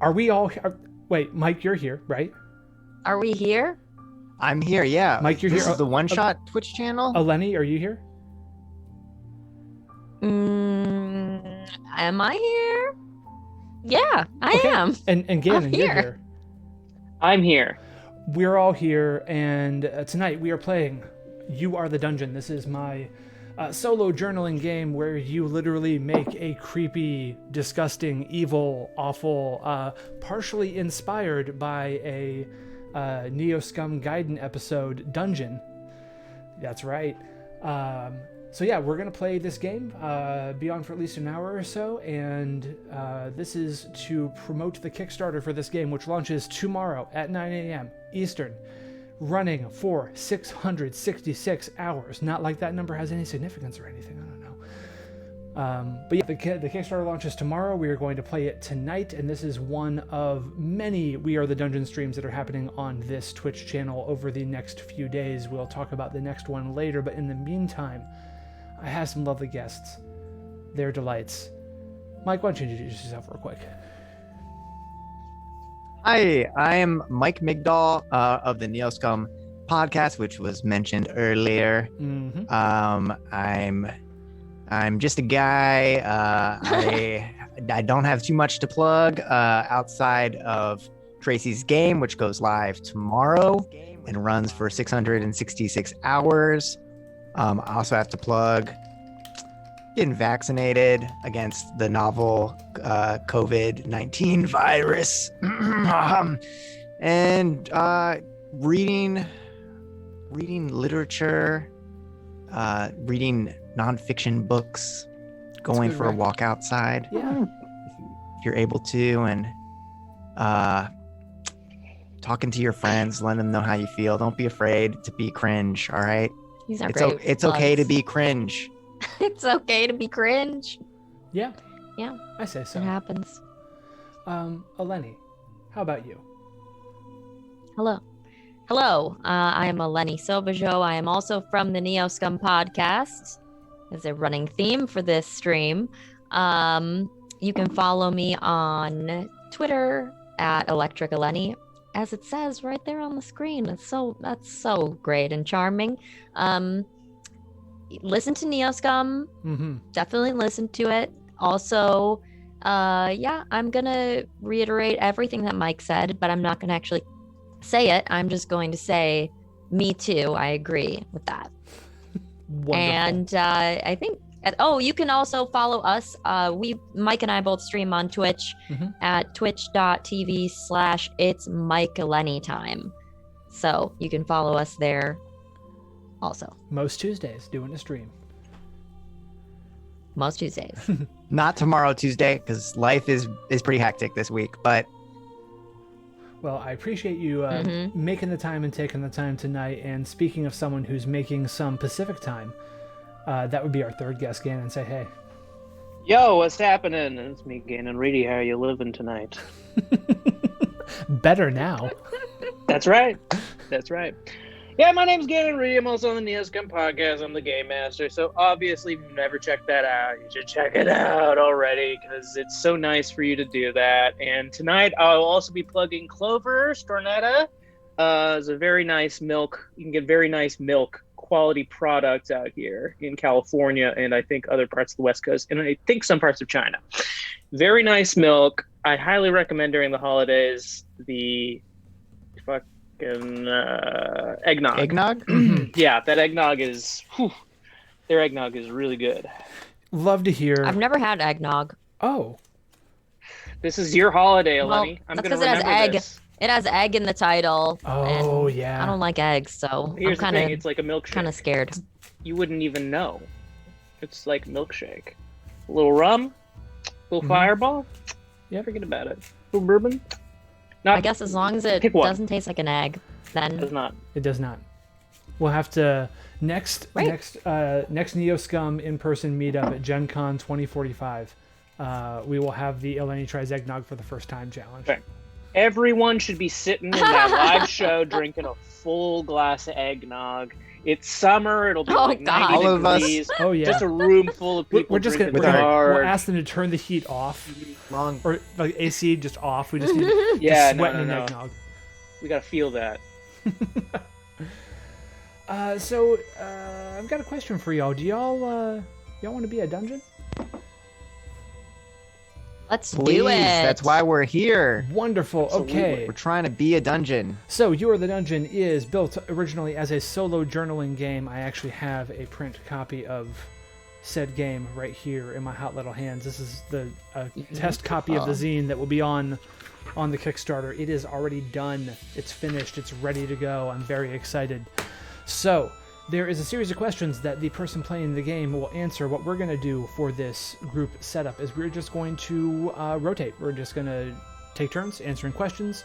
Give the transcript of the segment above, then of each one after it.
Are we all? Wait, Mike, you're here, right? Are we here? I'm here, yeah. Mike, you're this here. Is the One Shot Twitch channel? Eleni, are you here? Am I here? Yeah, I am. And Gannon, you're here. I'm here. We're all here, and tonight we are playing You Are the Dungeon. This is my solo journaling game where you literally make a creepy, disgusting, evil, awful, partially inspired by a NeoScum Gaiden episode dungeon. That's right. So yeah, we're going to play this game, be on for at least an hour or so, and this is to promote the Kickstarter for this game, which launches tomorrow at 9 a.m. Eastern, running for 666 hours. Not like that number has any significance or anything, I don't know. But yeah, the Kickstarter launches tomorrow. We are going to play it tonight, and this is one of many We Are the Dungeon streams that are happening on this Twitch channel over the next few days. We'll talk about the next one later, but in the meantime, I have some lovely guests. They're delights. Mike, why don't you introduce yourself real quick? Hi, I am Mike Migdal of the NeoScum podcast, which was mentioned earlier. Mm-hmm. I'm just a guy. I don't have too much to plug outside of Tracy's game, which goes live tomorrow and runs for 666 hours. I also have to plug getting vaccinated against the novel COVID-19 virus and reading literature, reading nonfiction books, going for a walk outside. Yeah. If you're able to, and talking to your friends, letting them know how you feel. Don't be afraid to be cringe, all right? These are It's okay to be cringe. It's okay to be cringe. Yeah. Yeah. I say so. It happens. Eleni, how about you? Hello. I am Eleni Sobajo. I am also from the NeoScum podcast as a running theme for this stream. You can follow me on Twitter at Electric Eleni, as it says right there on the screen. That's so great and charming. Listen to NeoScum. Mm-hmm. Definitely listen to it. Also, I'm gonna reiterate everything that Mike said, but I'm not gonna actually say it. I'm just going to say, me too. I agree with that. Wonderful. And I think. You can also follow us. Mike and I both stream on Twitch at twitch.tv/It's Mike Eleni Time. So you can follow us there also. Most Tuesdays, doing a stream. Most Tuesdays. Not tomorrow, Tuesday, because life is pretty hectic this week, but Well, I appreciate you making the time and taking the time tonight. And speaking of someone who's making some Pacific time, that would be our third guest, Gannon. Say hey. Yo, what's happening? It's me, Gannon Reedy. How are you living tonight? Better now. That's right. Yeah, my name's Gannon Reedy. I'm also on the NeoScum podcast. I'm the Game Master. So obviously, if you've never checked that out, you should check it out already because it's so nice for you to do that. And tonight, I'll also be plugging Clover Stornetta. It's a very nice milk. You can get very nice milk quality products out here in California and I think other parts of the West Coast and I think some parts of China. Very nice milk. I highly recommend during the holidays the fucking eggnog. eggnog? Yeah, that eggnog is their eggnog is really good. Love to hear. I've never had eggnog. Oh. This is your holiday, Well, Eleni. I'm that's going to 'cause it has remember egg. this. It has egg in the title. Oh, and yeah. I don't like eggs, so Here's I'm the thing, it's like a milkshake. kind of scared. You wouldn't even know. It's like milkshake. A little rum, a little fireball. Yeah, forget about it. A little bourbon. Not, I guess as long as it pick one. doesn't taste like an egg, then It does not. It does not. We'll have to next NeoScum in-person meetup at Gen Con 2045. We will have the Eleni Tries Eggnog for the first time challenge. Okay. Everyone should be sitting in that live show drinking a full glass of eggnog It's summer. It'll be Oh, like God. 90 All of us- degrees. Oh yeah. Just a room full of people We're just gonna drinking we'll hard. ask them to turn the heat off, Long. or like AC just off. We just need Yeah, to sweat no, in no, an no. eggnog. We gotta feel that. So I've got a question for y'all. Do y'all want to be a dungeon? Let's Please, do it. that's why we're here. Wonderful. Absolutely. Okay. We're trying to be a dungeon. So You Are the Dungeon is built originally as a solo journaling game. I actually have a print copy of said game right here in my hot little hands. This is the test copy of the zine that will be on the Kickstarter. It is already done. It's finished. It's ready to go. I'm very excited. So there is a series of questions that the person playing the game will answer. What we're going to do for this group setup is we're just going to rotate. We're just going to take turns answering questions,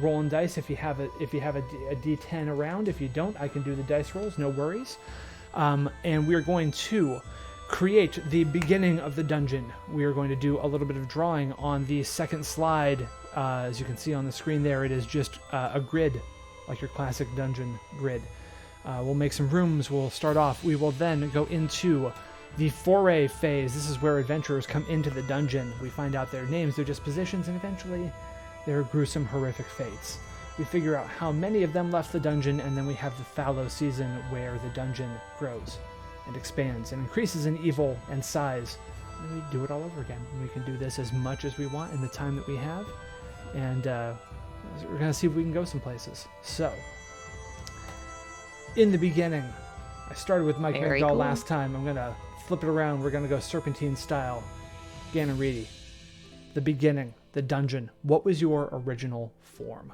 rolling dice if you have a D10 around. If you don't, I can do the dice rolls, no worries. And we're going to create the beginning of the dungeon. We are going to do a little bit of drawing on the second slide. As you can see on the screen there, it is just a grid, like your classic dungeon grid. We'll make some rooms. We'll start off. We will then go into the foray phase. This is where adventurers come into the dungeon. We find out their names, their dispositions, and eventually their gruesome, horrific fates. We figure out how many of them left the dungeon, and then we have the fallow season where the dungeon grows and expands and increases in evil and size. And we do it all over again. We can do this as much as we want in the time that we have, and we're going to see if we can go some places. So, in the beginning, I started with Mike Very McDowell cool. last time. I'm going to flip it around. We're going to go serpentine style. Gannon Reedy, the beginning, the dungeon. What was your original form?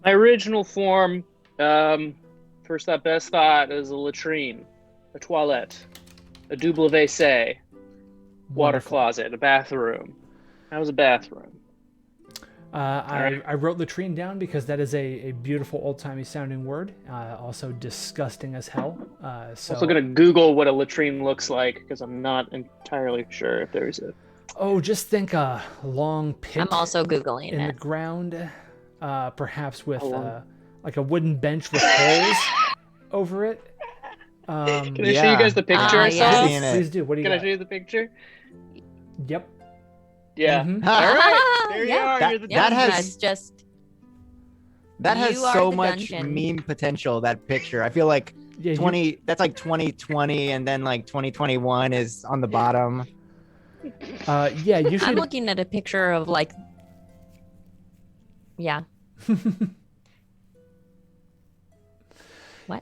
My original form, first thought, best thought, is a latrine, a toilette, a double WC, water Wonderful. closet, a bathroom. That was a bathroom. I wrote latrine down because that is a beautiful old-timey sounding word. Also disgusting as hell. So Also gonna Google what a latrine looks like because I'm not entirely sure if there's a. Oh, just think a long pit I'm also Googling in the it. ground, perhaps with long? like a wooden bench with holes over it. Can I show Yeah. you guys the picture I yeah. saw? Seeing it. Please do. What do you Can I got? show you the picture? Yep. Yeah. Mhm. All right. There you Yeah. are. That- You're the Yeah, That has- that's just That has You are so the much dungeon. meme potential, that picture. I feel like Yeah. 20 that's like 2020, and then like 2021 is on the bottom. Yeah. You I'm should. looking at a picture of like yeah.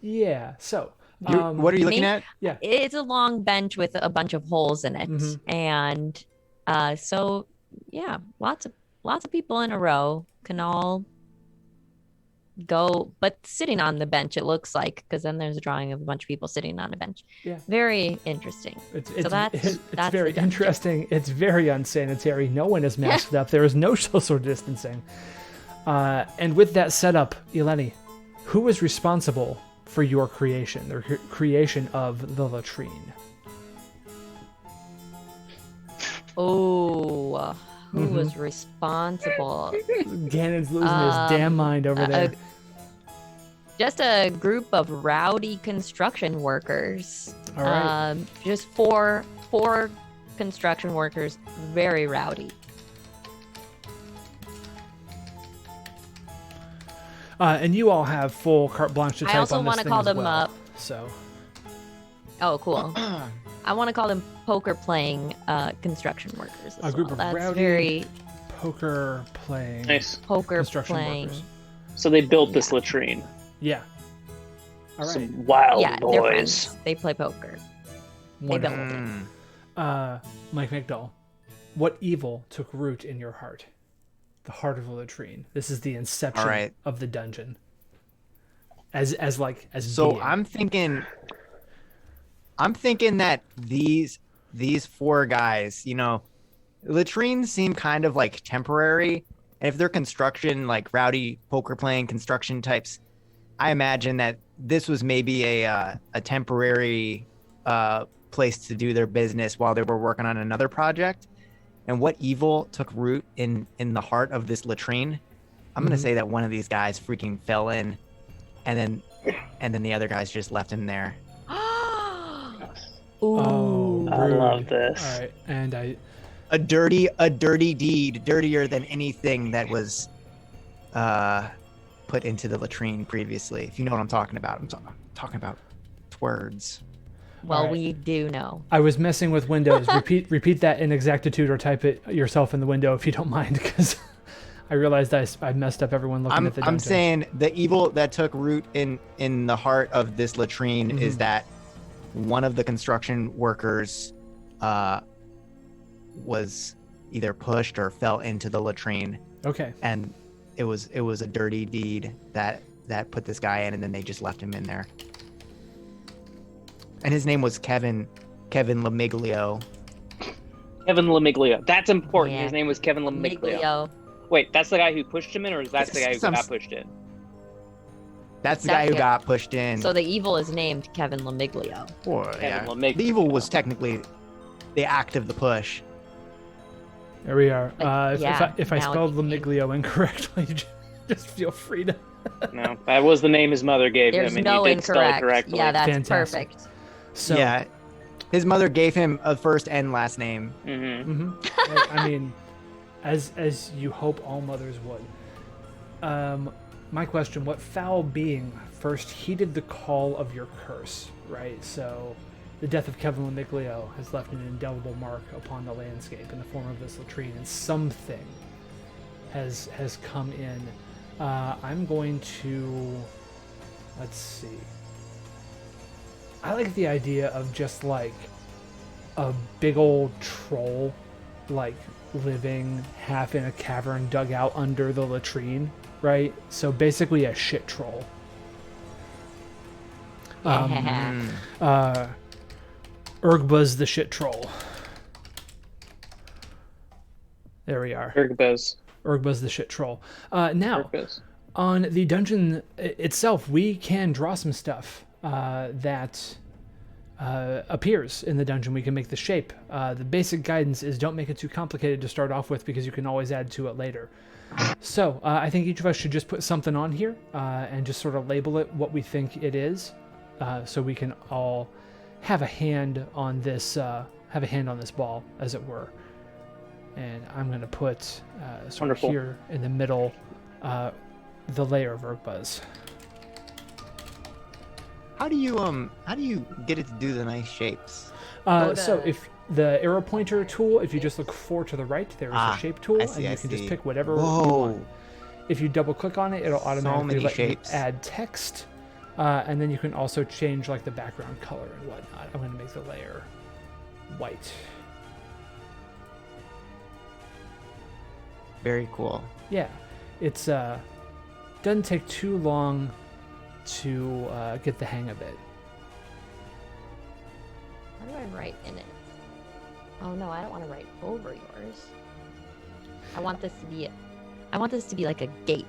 Yeah. So. What are you looking me? at? Yeah. It's a long bench with a bunch of holes in it. Mhm. And so yeah, lots of people in a row can all go, but sitting on the bench it looks like, because then there's a drawing of a bunch of people sitting on a bench. Yeah. Very interesting. It's that's very the dungeon. interesting. It's very unsanitary. No one is masked up. There is no social distancing. And with that setup, Eleni, who was responsible for your creation, the creation of the latrine? Oh, who Mhm. was responsible? Gannon's losing his damn mind over there. Just a group of rowdy construction workers. All right. Just four construction workers, very rowdy. And you all have full carte blanche to type I also on this want to thing call as them well. So, Oh, cool. I want to call them poker playing construction workers. As A group well. of That's rowdy very poker playing Nice. poker construction playing. workers. So they built this latrine. Yeah. All right. Some wild Yeah, they're boys. friends. They play poker. They built Wonderful. it. Mike McDowell, what evil took root in your heart? The heart of the latrine. This is the inception All right. of the dungeon. As So being. I'm thinking that these four guys, latrines seem kind of like temporary, and if they're construction, like rowdy poker playing construction types, I imagine that this was maybe a temporary place to do their business while they were working on another project. And what evil took root in the heart of this latrine? I'm gonna Mhm. say that one of these guys freaking fell in, and then and then the other guys just left him there. Ooh. Oh, I rude. love this. All right, and A dirty deed, dirtier than anything that was put into the latrine previously. If you know what I'm talking about. I'm talking about words. Well, All right. we do know. I was messing with Windows. Repeat that in exactitude, or type it yourself in the window if you don't mind, because I realized I messed up everyone looking at the dungeon. I'm saying the evil that took root in the heart of this latrine is that one of the construction workers was either pushed or fell into the latrine. Okay. And it was a dirty deed that put this guy in, and then they just left him in there. And his name was Kevin Lamiglio. Kevin Lamiglio. That's important. Yeah. His name was Kevin Lamiglio. Miglio. Wait, that's the guy who pushed him in, or is that the guy who got pushed in? That's the guy who Second. got pushed in. So the evil is named Kevin Lamiglio. Kevin Lamiglio. The evil was technically the act of the push. There we are. Yeah, if I now spelled it's- Lamiglio incorrectly, just feel free to. No, that was the name his mother gave There's him, and no he did spell it incorrect. correctly. Yeah, that's Fantastic. perfect. So, Yeah. His mother gave him a first and last name. Mm-hmm. I mean, as you hope all mothers would. My question: what foul being first heeded the call of your curse? Right. So, the death of Kevin Lamiglio has left an indelible mark upon the landscape in the form of this latrine, and something has come in. I'm going to. Let's see. I like the idea of just like a big old troll, like living half in a cavern dug out under the latrine, right? So basically a shit troll. Urgbuz the shit troll. There we are. Urgbuz the shit troll. Now, on the dungeon itself, we can draw some stuff that appears in the dungeon. We can make the shape. The basic guidance is don't make it too complicated to start off with, because you can always add to it later. So I think each of us should just put something on here and just sort of label it what we think it is, so we can all have a hand on this ball, as it were. And I'm going to put sort of here in the middle the layer of Urgbuz. How do you get it to do the nice shapes? So if the arrow pointer tool, if you just look 4 to the right, there's the shape tool, and you can just pick whatever you want. If you double click on it, it'll automatically let you add text, and then you can also change like the background color and whatnot. I'm going to make the layer white. Very cool. Yeah, it's doesn't take too long to get the hang of it. How do I write in it? Oh no, I don't want to write over yours. I want this to be like a gate.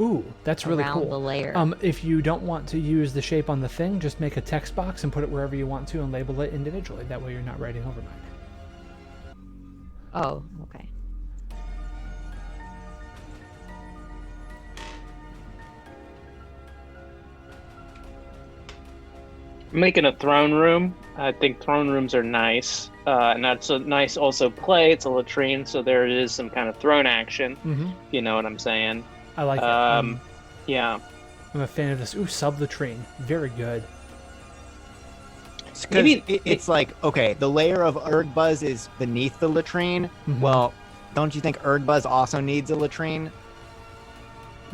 Ooh, that's really around cool. the layer. If you don't want to use the shape on the thing, just make a text box and put it wherever you want to and label it individually. That way you're not writing over mine. Oh, okay. I'm making a throne room. I think throne rooms are nice, and that's a nice also play. It's a latrine, so there is some kind of throne action. Mm-hmm. You know what I'm saying? I like it. Yeah. I'm a fan of this. Ooh, sub-latrine. Very good. It's like, okay, the layer of Urgbuz is beneath the latrine. Mhm. Well, don't you think Urgbuz also needs a latrine?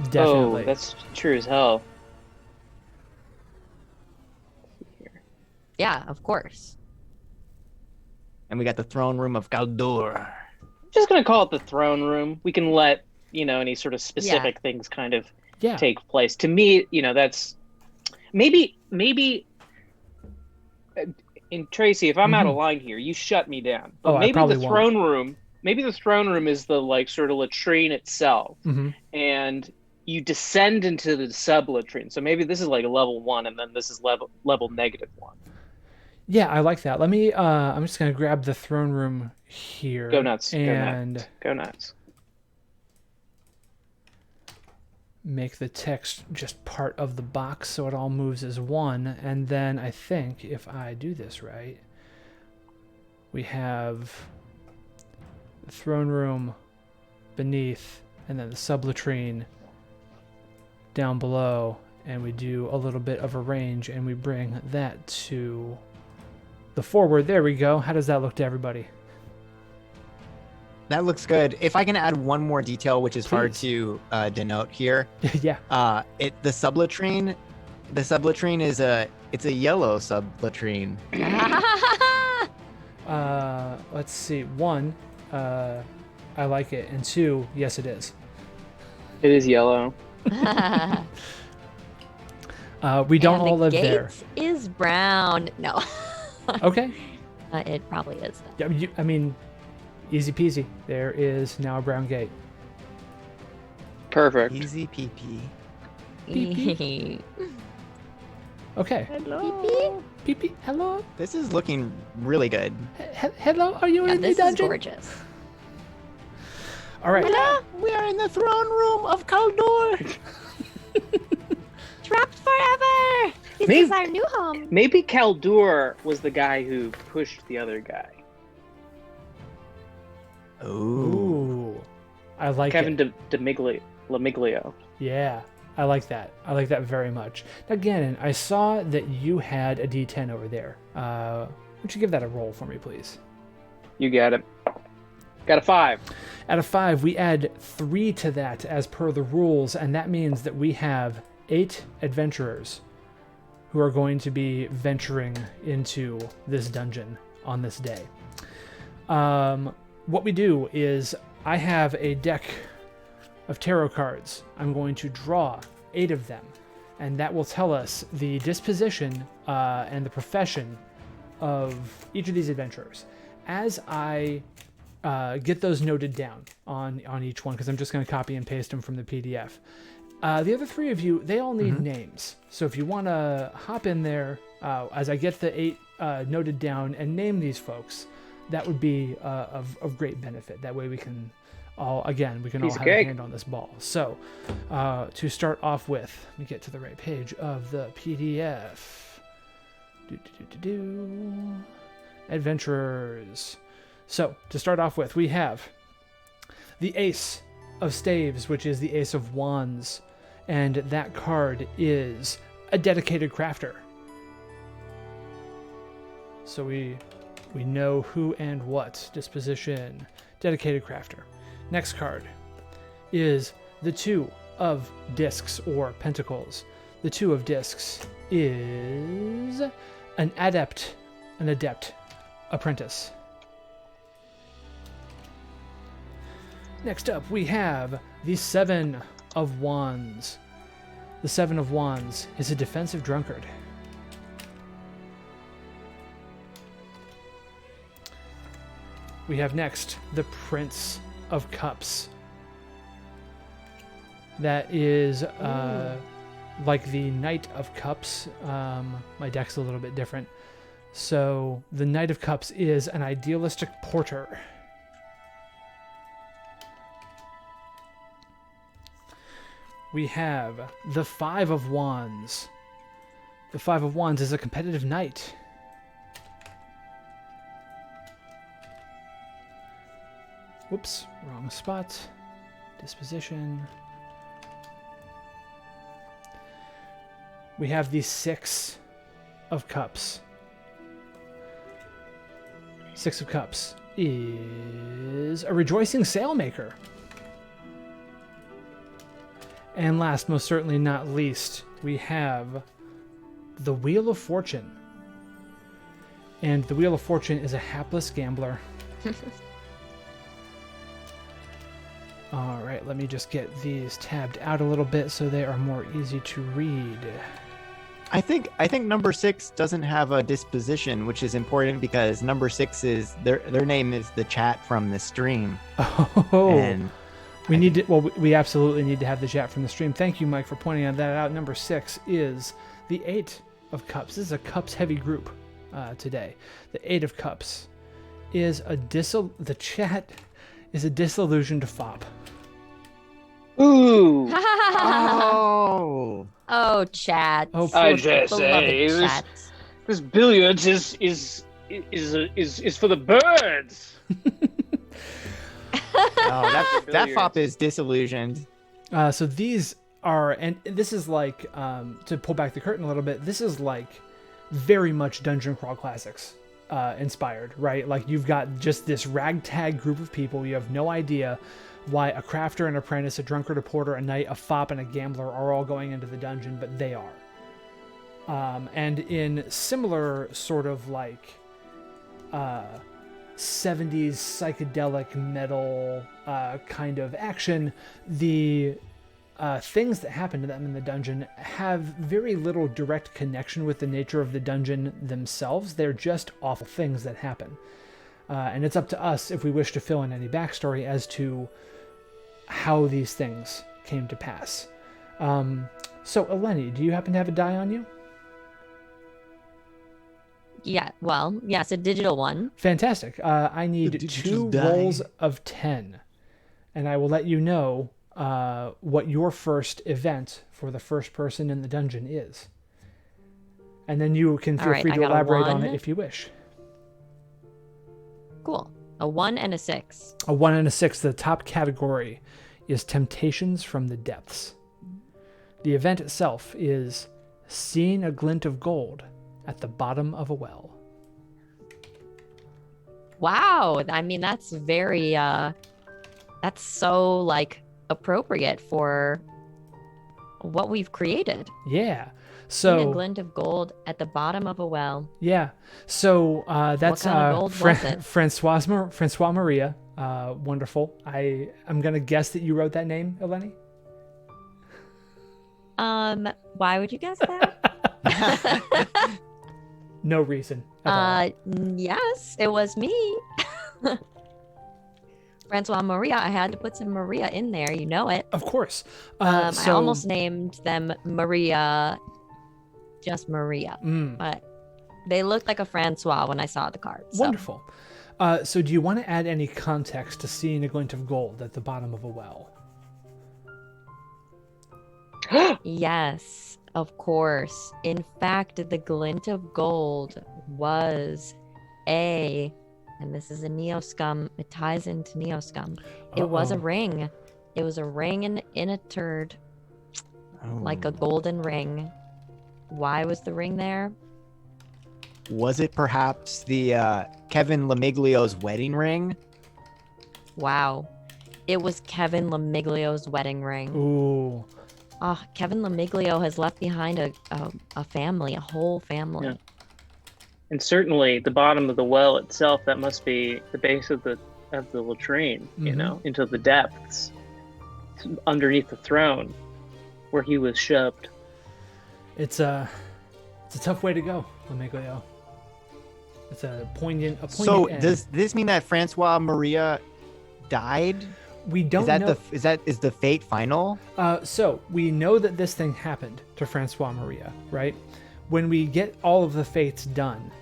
Definitely. Oh, that's true as hell. Yeah, of course. And we got the throne room of Galdur. I'm just gonna call it the throne room. We can let any sort of specific things kind of take place. To me, that's maybe. And Tracy, if I'm out of line here, you shut me down. But maybe the throne room. Maybe the throne room is the sort of latrine itself, and you descend into the sub latrine. So maybe this is like a level 1, and then this is level -1. Yeah, I like that. Let me. I'm just gonna grab the throne room here. Go nuts. And go nuts. make the text just part of the box so it all moves as one. And then I think if I do this right, we have the throne room beneath and then the sublatrine down below, and we do a little bit of a range and we bring that to the forward. There we go. How does that look to everybody? That looks good. If I can add one more detail, which is hard Please. to denote here. Yeah. The sublatrine is it's a yellow sublatrine. Let's see. One, I like it, and two, yes, it is. It is yellow. We don't And all the live gate there. is brown. No. Okay. It probably is. Yeah, I mean, easy peasy. There is now a brown gate. Perfect. Easy peepee. Beep, Okay. Hello. Beep, beep. Hello. This is looking really good. Hello. Are you Yeah, in the this is dungeon? gorgeous. All right. We are in the throne room of Kaldor. Trapped forever. This Maybe- is our new home. Maybe Kaldur was the guy who pushed the other guy. Ooh. Ooh. I like Kevin it. Lamiglio. Yeah. I like that. I like that very much. Now, Gannon, I saw that you had a D10 over there. Would you give that a roll for me, please? You got it. Got a 5. Out of 5, we add 3 to that as per the rules, and that means that we have 8 adventurers who are going to be venturing into this dungeon on this day. What we do is I have a deck of tarot cards. I'm going to draw 8 of them, and that will tell us the disposition and the profession of each of these adventurers. As I get those noted down on each one, because I'm just going to copy and paste them from the PDF. The other 3 of you, they all need names. So if you want to hop in there, as I get the 8 noted down and name these folks, that would be of great benefit. That way we can all have a hand on this ball. So to start off with, let me get to the right page of the PDF. Adventurers. So, to start off with, we have the Ace of Staves, which is the Ace of Wands, and that card is a dedicated crafter. So we know who and what. Disposition, dedicated crafter. Next card is the Two of Discs, or Pentacles. The Two of Discs is an adept apprentice. Next up, we have the Seven of Wands. The Seven of Wands is a defensive drunkard. We have next the Prince of Cups. That is like the Knight of Cups. My deck's a little bit different. So the Knight of Cups is an idealistic porter. We have the Five of Wands. The Five of Wands is a competitive knight. Whoops, wrong spot. Disposition. We have the Six of Cups. Six of Cups is a rejoicing sailmaker. And last, most certainly not least, we have the Wheel of Fortune. And the Wheel of Fortune is a hapless gambler. All right, let me just get these tabbed out a little bit so they are more easy to read. I think number 6 doesn't have a disposition, which is important because number 6 is their name is the chat from the stream. Oh, And we absolutely need to have the chat from the stream. Thank you, Mike, for pointing that out. Number 6 is the Eight of Cups. This is a Cups heavy group today. The Eight of Cups is the chat is a disillusioned fop. Ooh, Oh. Oh, chat. Oh, I poor just Beloved say chat. this billiards is for the birds. Oh, that Billiards. fop is disillusioned. So these are, and this is like, to pull back the curtain a little bit, this is like very much Dungeon Crawl Classics inspired, right? Like you've got just this ragtag group of people. You have no idea why a crafter, an apprentice, a drunkard, a porter, a knight, a fop, and a gambler are all going into the dungeon, but they are. And in similar sort of like 70s psychedelic metal kind of action, the things that happen to them in the dungeon have very little direct connection with the nature of the dungeon themselves. They're just awful things that happen. And it's up to us if we wish to fill in any backstory as to how these things came to pass. So, Eleni, do you happen to have a die on you? Yeah, well, yes, a digital one. Fantastic. I The need digital 2 die. rolls of 10, and I will let you know what your first event for the first person in the dungeon is. And then you can feel All right, free I to got a elaborate on 1. it if you wish. Cool. A 1 and a 6. A 1 and a 6. The top category is Temptations from the Depths. The event itself is Seeing a Glint of Gold at the Bottom of a Well. Wow. I mean, that's very, that's so, like, appropriate for what we've created. Yeah. Seeing a So, glint of gold at the bottom of a well. yeah. So that's kind of gold was it? Francois Maria. Wonderful. I'm going to guess that you wrote that name, Eleni? Why would you guess that? No reason at all. Yes, it was me. Francois Maria. I had to put some Maria in there. You know it. Of course. I almost named them Maria, just Maria, but they looked like a Francois when I saw the card. So. Wonderful. So do you want to add any context to Seeing a Glint of Gold at the bottom of a well? Yes, of course. In fact, the glint of gold was and this is a NeoScum, it ties into NeoScum. It was a Uh-oh. ring. It was a ring in a turd, like a golden ring. Why was the ring there? Was it perhaps the Kevin Lamiglio's wedding ring? Wow. It was Kevin Lamiglio's wedding ring. Ooh. Oh, Kevin Lamiglio has left behind a family, a whole family. Yeah. And certainly the bottom of the well itself, that must be the base of the latrine, you Mhm. know, into the depths, underneath the throne, where he was shoved. It's a tough way to go, Lamiglio. It's a poignant So end. does this mean that Francois Maria died? We don't Is that know. is the fate final? So we know that this thing happened to Francois Maria, right? When we get all of the fates done,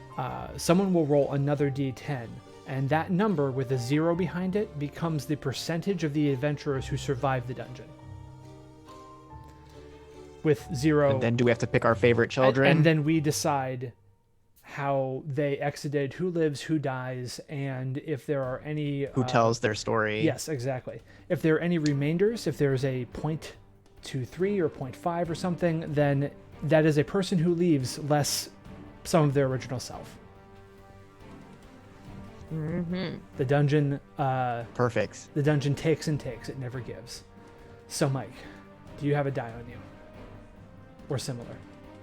someone will roll another d10, and that number with a 0 behind it becomes the percentage of the adventurers who survive the dungeon. With 0, And then do we have to pick our favorite children? and then we decide how they exited, who lives, who dies, and if there are any Who tells their story? Yes, exactly. If there are any remainders, if there's a 0.23 or 0.5 or something, then that is a person who leaves less some of their original self. Mm-hmm. The dungeon, Perfect. the dungeon takes and takes; it never gives. So, Mike, do you have a die on you, or similar?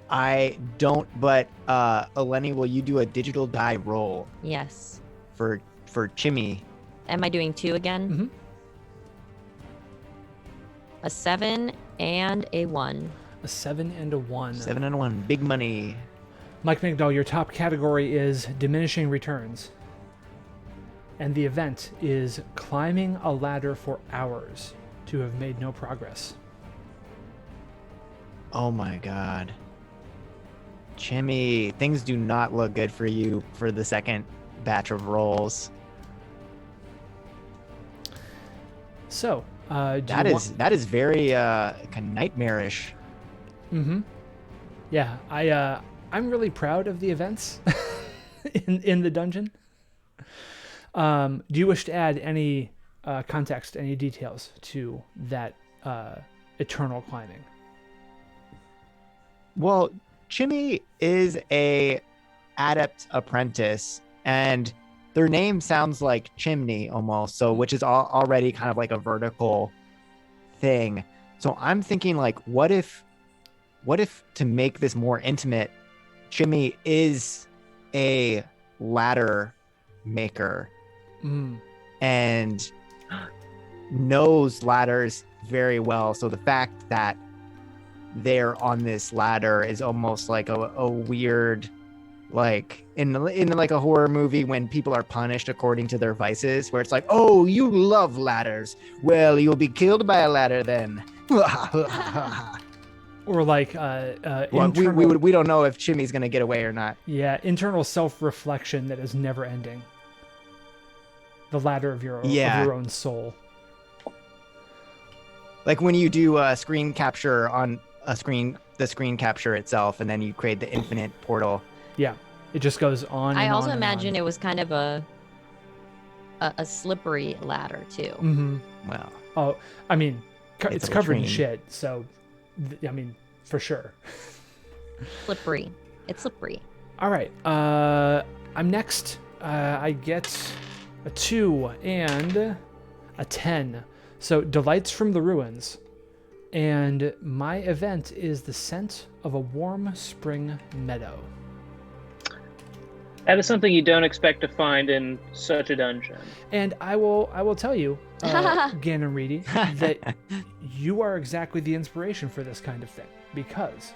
I don't, but Eleni, will you do a digital die roll Yes. for Chimmy? Am I doing 2 again? Mhm. A 7 and a 1. A 7 and a 1. 7 and 1, big money. Mike McDowell, your top category is diminishing returns. And the event is climbing a ladder for hours to have made no progress. Oh my god. Chimmy, things do not look good for you for the second batch of rolls. So, That is very kind of nightmarish. Mm-hmm. Yeah, I'm really proud of the events in the dungeon. Do you wish to add any context, any details to that eternal climbing? Well, Chimmy is a adept apprentice, and their name sounds like chimney almost, so which is already kind of like a vertical thing. So I'm thinking like, what if to make this more intimate, Chimmy is a ladder maker and knows ladders very well. So the fact that they're on this ladder is almost like a weird, like in like a horror movie when people are punished according to their vices, where it's like, oh, you love ladders, well, you'll be killed by a ladder then. Or like well, we don't know if Chimmy's gonna get away or not. Yeah, internal self-reflection that is never ending. The ladder of your own soul. Like when you do a screen capture on a screen, the screen capture itself, and then you create the infinite portal. Yeah, it just goes on. I and also on imagine and on. it was kind of a slippery ladder too. Mm-hmm. Well, oh, I mean, it's covered in latrine. shit, so I mean, for sure. Slippery. It's slippery. All right, I'm next. I get a 2 and a 10. So delights from the ruins. And my event is the scent of a warm spring meadow. That is something you don't expect to find in such a dungeon. And I will tell you, Gannon Reedy, that you are exactly the inspiration for this kind of thing. Because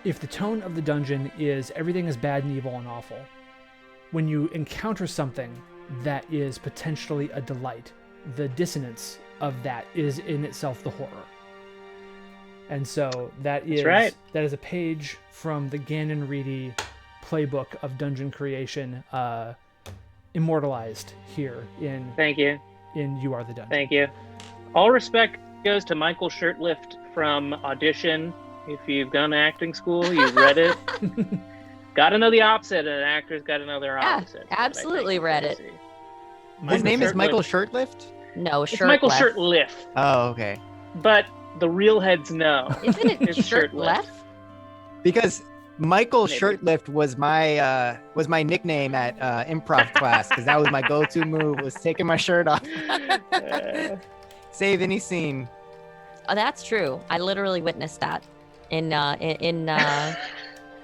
if the tone of the dungeon is everything is bad and evil and awful, when you encounter something that is potentially a delight, the dissonance of that is in itself the horror. And so that is a page from the Gannon Reedy playbook of dungeon creation, immortalized here in Thank you. in You Are the Dungeon. Thank you. All respect goes to Michael Shirtlift from Audition. If you've gone to acting school, you've read it. Got to know the opposite, and an actor's got to know their opposite. Absolutely read it. his name is Michael Shirtlift? No, It's Michael Shirtlift. Shirtlift, Oh, okay. but the real heads know. Isn't it It's Shirtlift? Because Michael Maybe. Shirtlift was my nickname at improv class, because that was my go-to move, was taking my shirt off. Save any scene. Oh, that's true. I literally witnessed that in a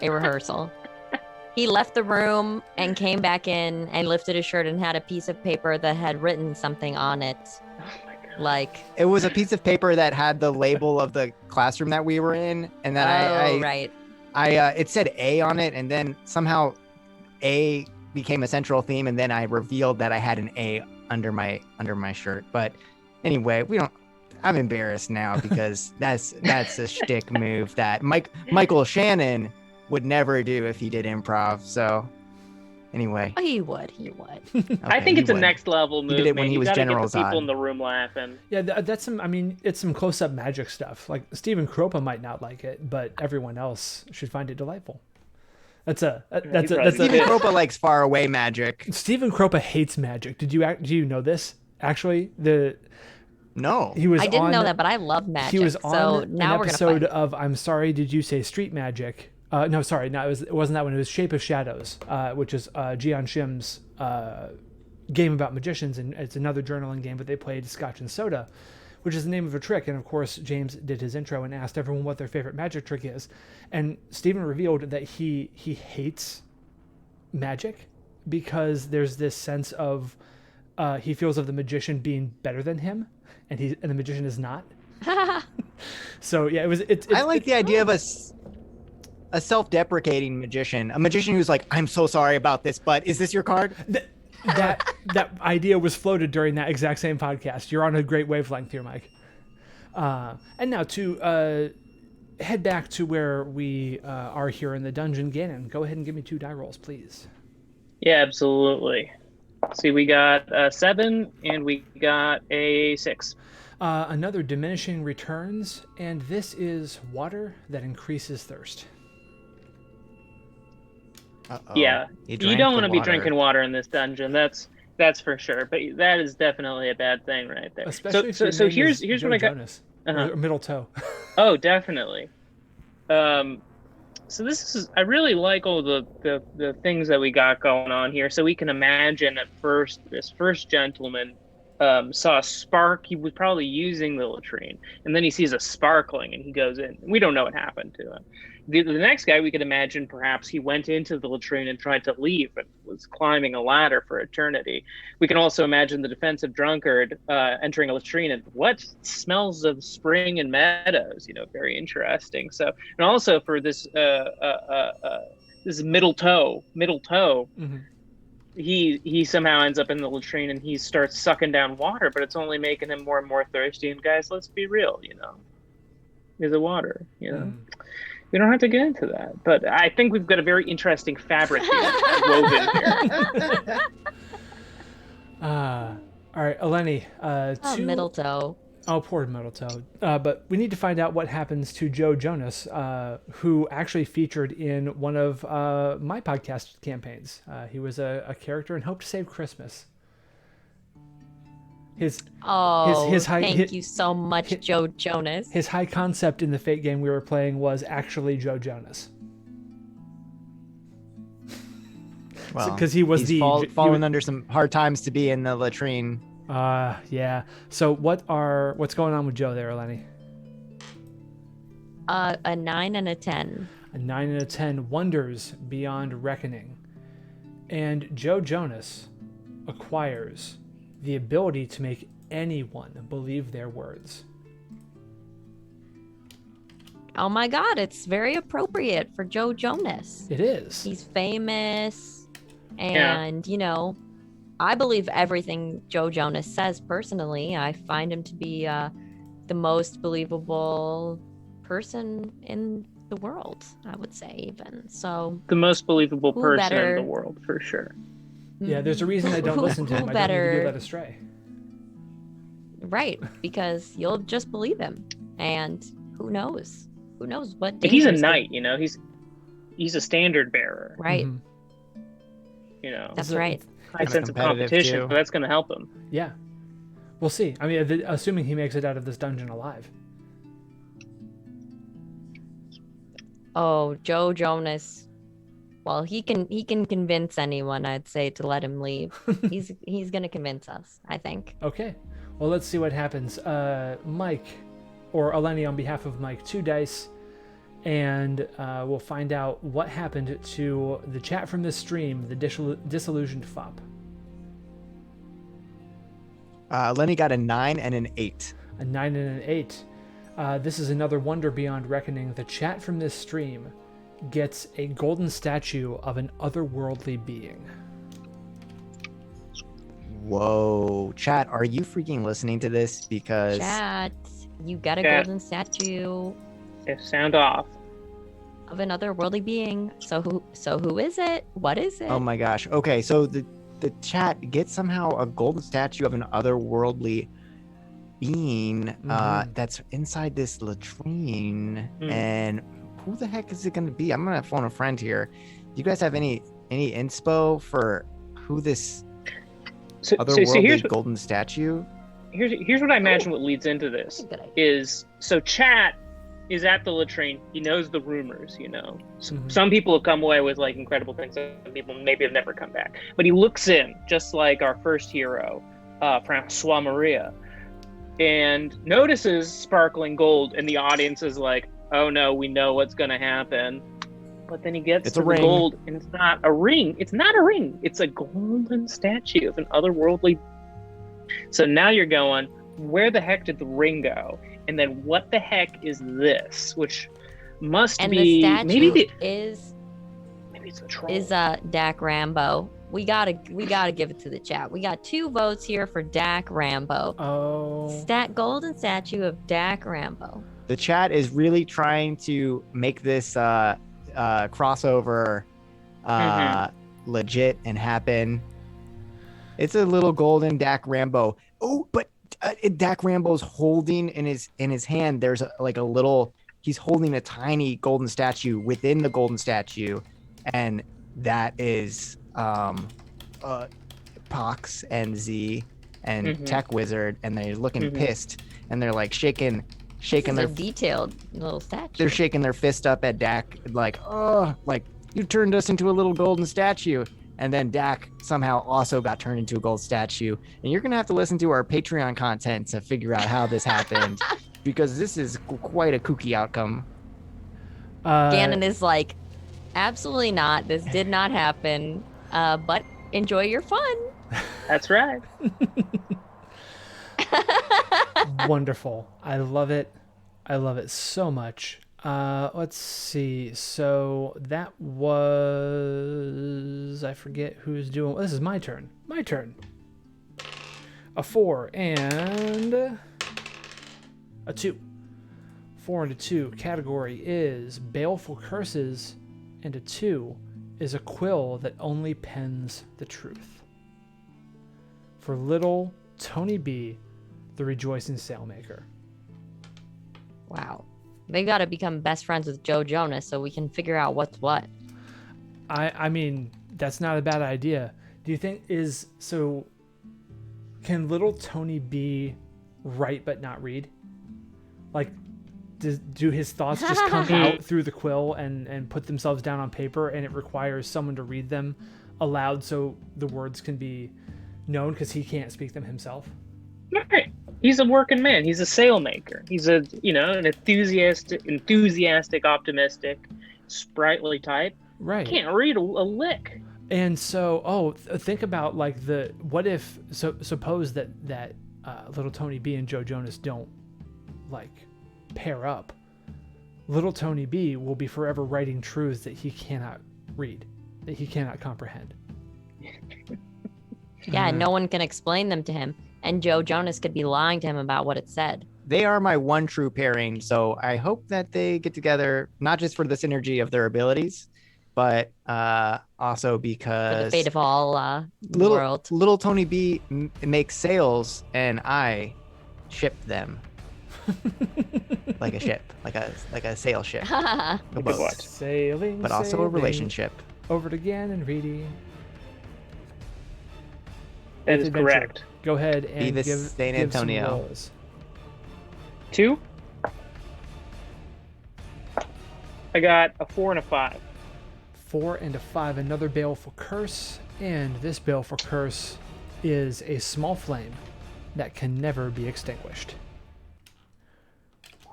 rehearsal. He left the room and came back in and lifted his shirt and had a piece of paper that had written something on it. Oh my God. Like, It was a piece of paper that had the label of the classroom that we were in, and then right. it said A on it, and then somehow A became a central theme, and then I revealed that I had an A under my shirt. But anyway, I'm embarrassed now because that's a shtick move that Michael Shannon would never do if he did improv. So anyway, Oh, he would. I think it's a next level move. did it when man. he You was gotta General get the people Zod. in the room laughing. Yeah, that's some. I mean, it's some close-up magic stuff. Like Stephen Kropa might not like it, but everyone else should find it delightful. That's a Stephen Kropa likes far away magic. Stephen Kropa hates magic. Do you know this? Actually, No. he was. I didn't on, know that, but I love magic. He was on so an now we're episode gonna fight. of I'm Sorry, Did You Say Street Magic? No, sorry, no, it wasn't that one. It was Shape of Shadows, which is Jian Shim's game about magicians, and it's another journaling game, but they played Scotch and Soda, which is the name of a trick. And of course, James did his intro and asked everyone what their favorite magic trick is, and Stephen revealed that he hates magic because there's this sense of he feels of the magician being better than him, and the magician is not. So yeah, I like the idea of a self-deprecating magician, a magician who's like, I'm so sorry about this, but is this your card? That idea was floated during that exact same podcast. You're on a great wavelength here, Mike. And now to head back to where we are here in the dungeon. Gannon, go ahead and give me 2 die rolls, please. Yeah, absolutely. See, we got a 7 and we got a 6. Another diminishing returns, and this is water that increases thirst. Uh-oh. Yeah, He you drank don't the want to be water. drinking water in this dungeon. That's for sure. But that is definitely a bad thing right there. Especially if your So name here's is Joe what I got. Jonas. Uh-huh. Or middle toe. Oh, definitely. So this is, I really like all the things that we got going on here. So we can imagine at first, this first gentleman saw a spark. He was probably using the latrine, and then he sees a sparkling, and he goes in. We don't know what happened to him. The next guy, we could imagine perhaps he went into the latrine and tried to leave, and was climbing a ladder for eternity. We can also imagine the defensive drunkard entering a latrine and what smells of spring and meadows. Very interesting. So, and also for this this middle toe. Mm-hmm. He somehow ends up in the latrine and he starts sucking down water, but it's only making him more and more thirsty. And guys, let's be real, is it water? We don't have to get into that, but I think we've got a very interesting fabric here, woven here. All right, Eleni. Middle toe. Oh, poor middle toe. But we need to find out what happens to Joe Jonas, who actually featured in one of my podcast campaigns. He was a character in Hope to Save Christmas. Thank you so much, Joe Jonas. His high concept in the Fate game we were playing was actually Joe Jonas. Well, because he was fallen under some hard times to be in the latrine. Yeah. So what's going on with Joe there, Eleni? A 9 and a 10. A 9 and a 10, wonders beyond reckoning. And Joe Jonas acquires the ability to make anyone believe their words. Oh my God, it's very appropriate for Joe Jonas. It is. He's famous, and I believe everything Joe Jonas says personally. I find him to be the most believable person in the world, I would say, even. So the most believable person in the world, for sure. Yeah, there's a reason I don't listen to him. I don't need to be led astray. Right, because you'll just believe him, and who knows? Who knows what? But he's a knight, He's a standard bearer, right? Mm-hmm. That's right. High sense of competition, so that's going to help him. Yeah, we'll see. I mean, assuming he makes it out of this dungeon alive. Oh, Joe Jonas. Well, he can convince anyone, I'd say, to let him leave. He's gonna convince us, I think. Okay. Well, let's see what happens. Mike, or Eleni on behalf of Mike, 2 dice, and we'll find out what happened to the chat from this stream, the disillusioned fop. Lenny got a 9 and an 8. A 9 and an 8. This is another wonder beyond reckoning. The chat from this stream gets a golden statue of an otherworldly being. Whoa. Chat, are you freaking listening to this? Because... Chat, you got a golden statue. Sound off. Of an otherworldly being. So who is it? What is it? Oh my gosh. Okay, so the chat gets somehow a golden statue of an otherworldly being that's inside this latrine. And who the heck is it going to be? I'm going to phone a friend here. Do you guys have any inspo for who this otherworldly golden statue? Here's what I imagine what leads into this is, so chat is at the latrine. He knows the rumors, Some people have come away with like incredible things. Some people maybe have never come back. But he looks in, just like our first hero, Francois Maria, and notices sparkling gold, and the audience is like, oh no, we know what's going to happen. But then he gets to the gold, and it's not a ring. It's not a ring. It's a golden statue of an otherworldly. So now you're going, where the heck did the ring go? And then what the heck is this? Which must be the maybe it's a troll. Is Dak Rambo. We gotta give it to the chat. We got 2 votes here for Dak Rambo. Oh. Golden statue of Dak Rambo. The chat is really trying to make this crossover legit and happen. It's a little golden Dak Rambo. Oh, but Dak Rambo's holding in his hand. There's a little. He's holding a tiny golden statue within the golden statue, and that is Pox and Z and Tech Wizard, and they're looking pissed, and they're like shaking their detailed little statue. They're shaking their fist up at Dak, like, oh, like you turned us into a little golden statue. And then Dak somehow also got turned into a gold statue. And you're going to have to listen to our Patreon content to figure out how this happened, because this is quite a kooky outcome. Gannon is like, absolutely not. This did not happen. But enjoy your fun. That's right. Wonderful. I love it. I love it so much. Let's see. So that was, I forget who's doing. This is my turn. My turn. A 4 and a 2. 4 and a 2. Category is Baleful Curses, and a 2 is a quill that only pens the truth. For little Tony B, the Rejoicing Sailmaker. Wow. They got to become best friends with Joe Jonas so we can figure out what's what. I mean, that's not a bad idea. Do you think can little Tony B write but not read? Like, do his thoughts just come out through the quill and put themselves down on paper, and it requires someone to read them aloud so the words can be known because he can't speak them himself? Right. He's a working man. He's a sailmaker. He's an enthusiastic, optimistic, sprightly type. Right. Can't read a lick. And so, think about like what if suppose that little Tony B and Joe Jonas don't like pair up. Little Tony B will be forever writing truths that he cannot read, that he cannot comprehend. Yeah, no one can explain them to him. And Joe Jonas could be lying to him about what it said. They are my one true pairing, so I hope that they get together, not just for the synergy of their abilities, but also because... For the fate of all the world. Little Tony B makes sails, and I ship them. Like a ship, like a sail ship. A boat. Sailing, but also a relationship. Over to Gannon and Reedy. That is correct. Go ahead and Beavis give San Antonio. some rolls. 2. I got a 4 and a 5. 4 and a 5. Another baleful curse, and this baleful curse is a small flame that can never be extinguished.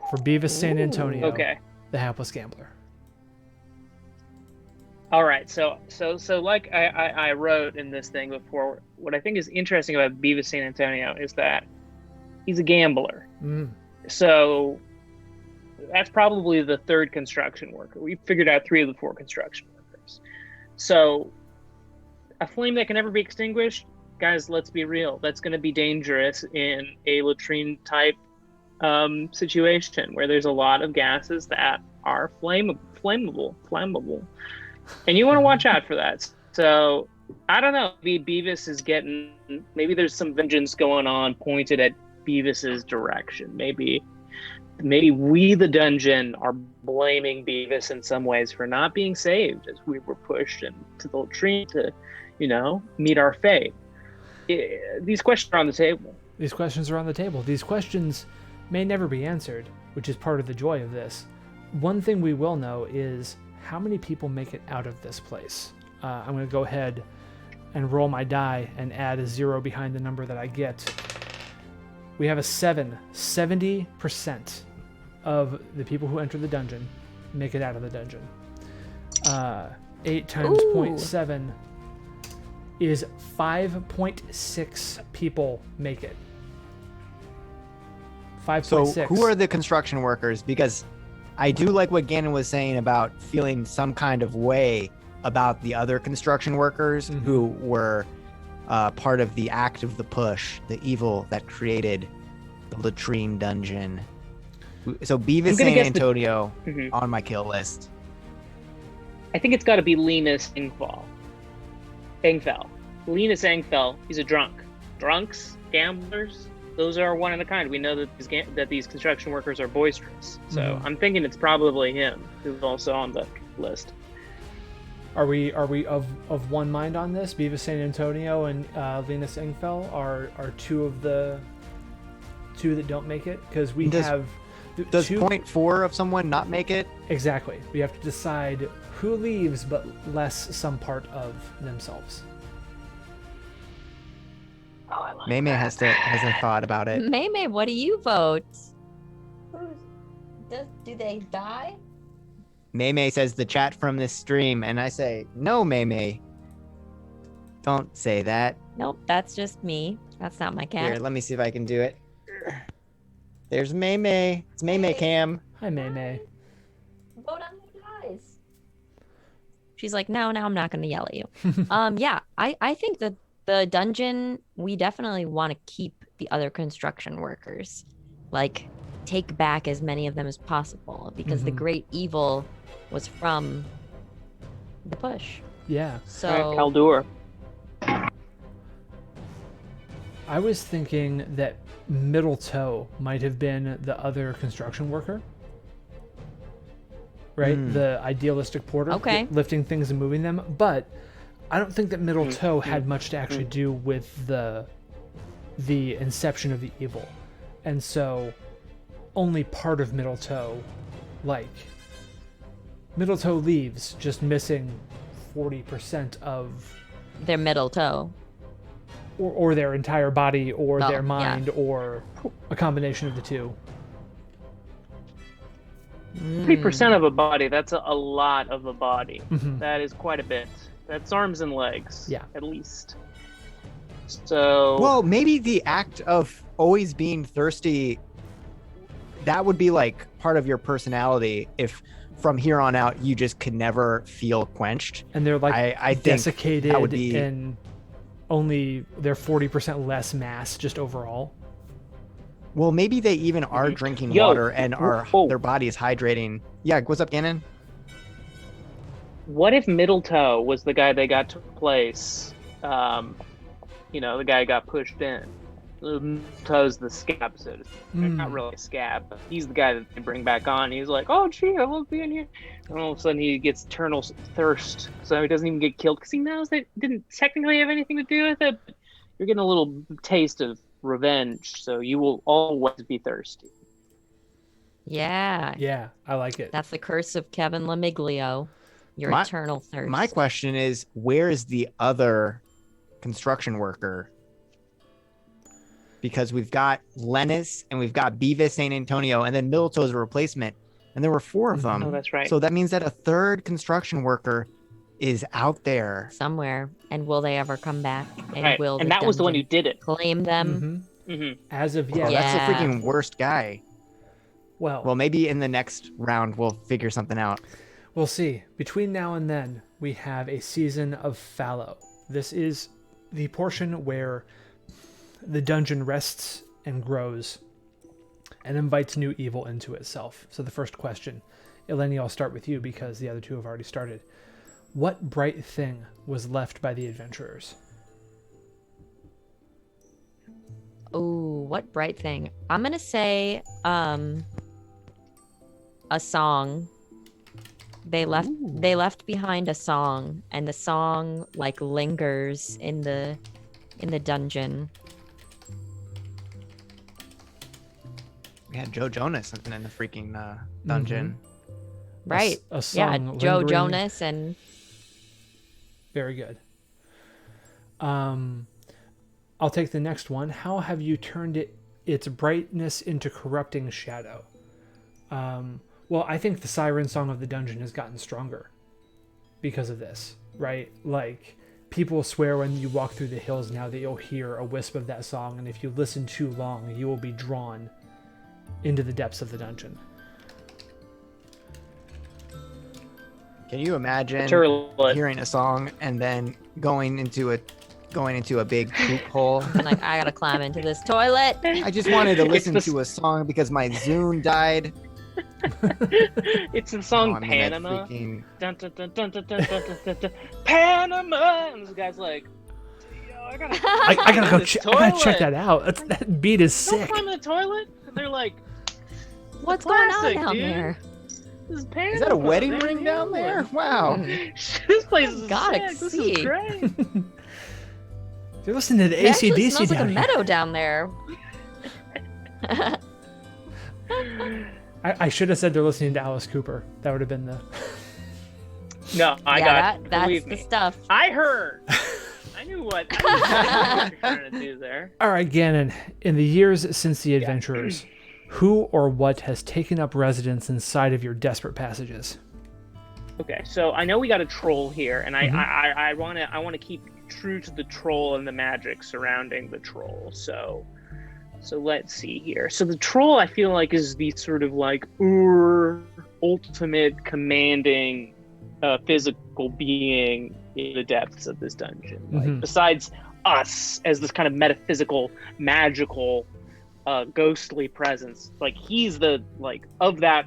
For Beavis San Antonio, okay. The hapless gambler. All right, so like I wrote in this thing before, what I think is interesting about Beavis San Antonio is that he's a gambler. So that's probably the third construction worker. We figured out 3 of the 4 construction workers. So a flame that can never be extinguished, guys, let's be real. That's going to be dangerous in a latrine type situation where there's a lot of gases that are flammable. And you want to watch out for that. So, I don't know. Beavis is getting... Maybe there's some vengeance going on pointed at Beavis's direction. Maybe we, the dungeon, are blaming Beavis in some ways for not being saved as we were pushed into the latrine to, meet our fate. These questions are on the table. These questions are on the table. These questions may never be answered, which is part of the joy of this. One thing we will know is how many people make it out of this place. I'm going to go ahead and roll my die and add a 0 behind the number that I get. We have a 7. 70% of the people who enter the dungeon make it out of the dungeon. 8 times 0.7 is 5.6 people make it. 5.6. So who are the construction workers? Because I do like what Gannon was saying about feeling some kind of way about the other construction workers who were part of the act of the push, the evil that created the latrine dungeon. So Beavis San Antonio on my kill list. I think it's got to be Linus Engfell. Linus Engfell, he's a drunk. Drunks, gamblers, those are one of a kind. We know that these construction workers are boisterous. So I'm thinking it's probably him who's also on the list. Are we of one mind on this? Beavis St. Antonio and Linus Engfell are two of the two that don't make it, because we have. Does 0.4 of someone not make it? Exactly. We have to decide who leaves, but less some part of themselves. Oh, I love Maymay has a thought about it. Maymay, what do you vote? Do they die? Maymay says the chat from this stream, and I say, no, Maymay. Don't say that. Nope, that's just me. That's not my cat. Here, let me see if I can do it. There's Maymay. It's Maymay Cam. Hi, Maymay. Vote on the guys. She's like, no, I'm not going to yell at you. Yeah, I think that the dungeon, we definitely want to keep the other construction workers. Like, take back as many of them as possible, because the great evil was from the push. Yeah. So Kaldur. I was thinking that Middle Toe might have been the other construction worker. Right? The idealistic porter. Okay. Lifting things and moving them. But I don't think that Middle Toe had much to actually do with the inception of the evil. And so only part of Middle Toe, like, Middle Toe leaves, just missing 40% of their middle toe. or their entire body, or Oh, their mind, yeah. or a combination of the two. 3% of a body, that's a lot of a body. Mhm. That is quite a bit. That's arms and legs, Yeah. at least. So, Well, maybe the act of always being thirsty, that would be like part of your personality if from here on out you just could never feel quenched. And they're like I think desiccated, that would be... and only they're 40% less mass just overall. Well, maybe they even are drinking Yo, water and whoa. their body is hydrating. Yeah, what's up, Gannon? what if Middle Toe was the guy they got to replace? The guy got pushed in. Middle Toe's the scab, so to speak. Not really a scab, but he's the guy that they bring back on. He's like, oh, gee, I love being here. And all of a sudden he gets eternal thirst, so he doesn't even get killed because he knows that it didn't technically have anything to do with it. But you're getting a little taste of revenge, so you will always be thirsty. Yeah. Yeah, I like it. That's the curse of Kevin Lamiglio. Your eternal thirst. My question is, where is the other construction worker? Because we've got Lennis and we've got Beavis St. Antonio, and then Middle Toe's a replacement, and there were 4 of them. Oh, that's right. So that means that a third construction worker is out there. Somewhere. And will they ever come back? And Right. will And that was the one who dungeon did it. claim them? As of Oh, yet. that's the Yeah. freaking worst guy. Well, Maybe in the next round we'll figure something out. we'll see. Between now and then, we have a season of fallow. This is the portion where the dungeon rests and grows and invites new evil into itself. So the first question, Eleni, I'll start with you because the other two have already started. What bright thing was left by the adventurers? Oh, what bright thing. I'm going to say a song. They left behind a song, and the song like lingers in the dungeon. We had Joe Jonas in the freaking dungeon. Right. A Yeah, song Joe lingering- Jonas and Very good. I'll take the next one. How have you turned its brightness into corrupting shadow? Well, I think the siren song of the dungeon has gotten stronger because of this, right? Like, people swear when you walk through the hills now that you'll hear a wisp of that song, and if you listen too long, you will be drawn into the depths of the dungeon. Can you imagine Turlet. hearing a song and then going into a big poop hole? I'm like, I gotta climb into this toilet. I just wanted to listen It's the- to a song because my Zune died. It's the song Oh, I mean, that Panama. freaking- Dun, dun, dun, dun, dun, dun, dun, dun, dun, dun. Panama! And this guy's like, I gotta go. I gotta check that out. That beat is Don't sick. climb the toilet. They're like, What's plastic, going on down dude. there? This Is that a wedding ring down there? Wow. This place is Gotta sick. This see. is great. You're listening to It actually AC/DC smells like a down here. meadow down there. I should have said they're listening to Alice Cooper. That would have been the. No, that's believe the me. stuff. I heard. I knew what you were trying to do there. All right, Gannon. In the years since the adventurers, who or what has taken up residence inside of your desperate passages? Okay, so I know we got a troll here, and I want to keep true to the troll and the magic surrounding the troll. So let's see here. So the troll, I feel like, is the sort of like ultimate commanding physical being in the depths of this dungeon. Like, besides us as this kind of metaphysical, magical, ghostly presence, like he's the of that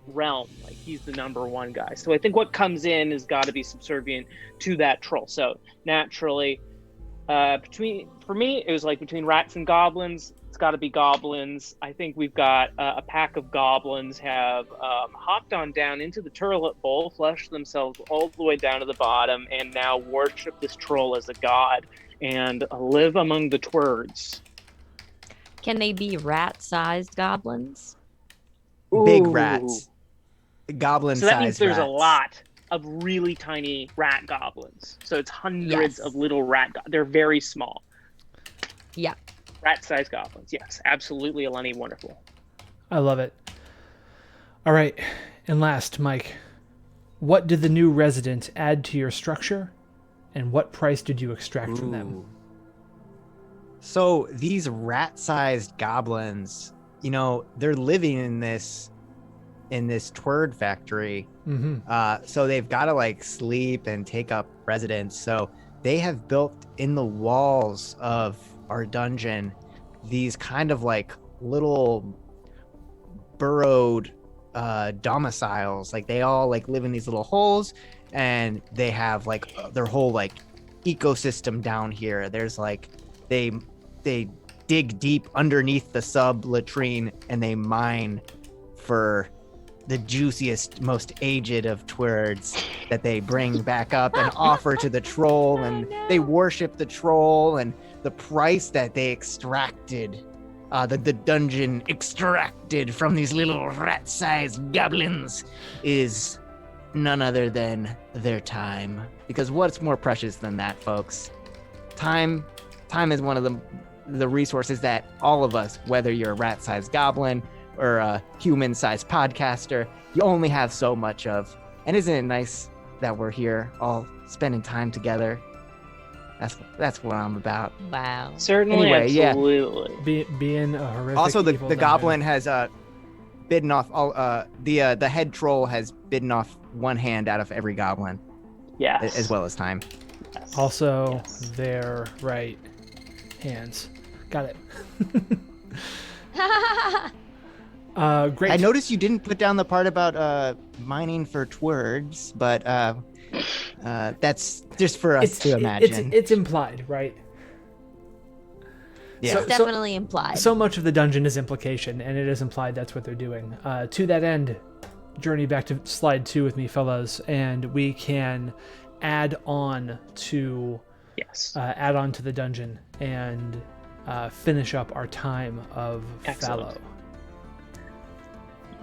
realm. Like he's the number one guy. So I think what comes in has got to be subservient to that troll. So naturally, for me, it was like between rats and goblins. It's got to be goblins. I think we've got a pack of goblins have hopped on down into the turlet bowl, flushed themselves all the way down to the bottom, and now worship this troll as a god and live among the twerds. Can they be rat-sized goblins? Big Ooh. rats. Goblin-sized So that means there's rats. a lot of really tiny rat goblins. So it's hundreds of little rat they're very small. Yeah. Rat-sized goblins. Yes, absolutely, Eleni. Wonderful. I love it. All right, and last, Mike, what did the new resident add to your structure, and what price did you extract from them? So these rat-sized goblins, they're living in this twerd factory. So they've got to sleep and take up residence. So they have built in the walls of our dungeon these kind of little burrowed domiciles. They all live in these little holes, and they have their whole ecosystem down here. There's they dig deep underneath the sub latrine, and they mine for the juiciest, most aged of twerds that they bring back up and offer to the troll, and they worship the troll. And the price that they extracted, the dungeon extracted from these little rat-sized goblins, is none other than their time. Because what's more precious than that, folks? Time is one of the resources that all of us, whether you're a rat-sized goblin or a human-sized podcaster, you only have so much of. And isn't it nice that we're here all spending time together? That's what I'm about. Wow. Certainly, Anyway, absolutely. Being a horrific. Also, the evil goblin dungeon. has bidden off all. The head troll has bidden off one hand out of every goblin, Yes. as well as time. Yes. Also, Yes. their right hands. Got it. Great. I noticed you didn't put down the part about mining for twerds, but that's just for us to imagine. It's implied, right? Yeah. So- It's definitely implied. So much of the dungeon is implication, and it is implied that's what they're doing. To that end, journey back to slide 2 with me, fellas, and we can add on to the dungeon and finish up our time of Excellent. fallow.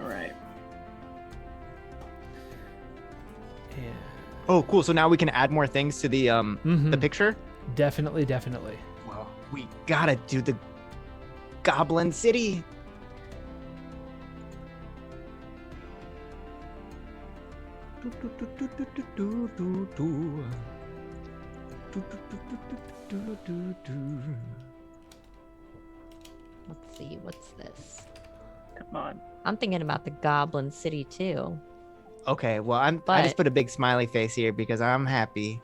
All right. And Oh, cool. So now we can add more things to the the picture. definitely. Well, we gotta do the Goblin City. Let's see, what's this? Come on. I'm thinking about the Goblin City too. Okay, well, I But- just put a big smiley face here because I'm happy.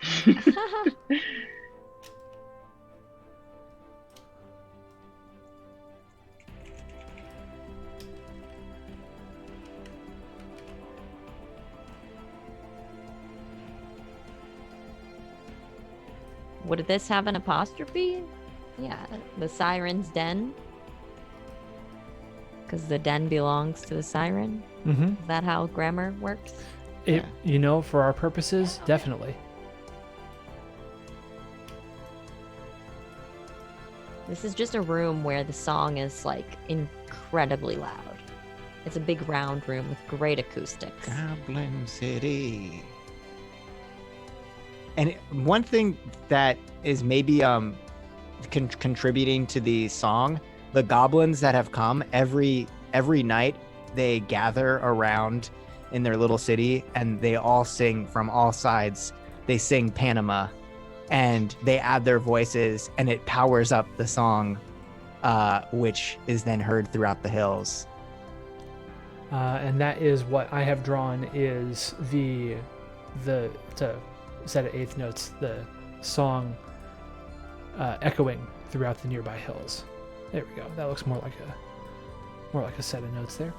would this have an apostrophe? Yeah, the Sirens Den. Because the den belongs to the siren. Mm-hmm. Is that how grammar works? For our purposes, definitely. This is just a room where the song is like incredibly loud. It's a big round room with great acoustics. Goblin City. And one thing that is maybe contributing to the song, the goblins that have come every night, they gather around in their little city and they all sing from all sides. They sing Panama and they add their voices and it powers up the song, which is then heard throughout the hills. And that is what I have drawn is the to set of eighth notes, the song echoing throughout the nearby hills. There we go. That looks more like a set of notes there.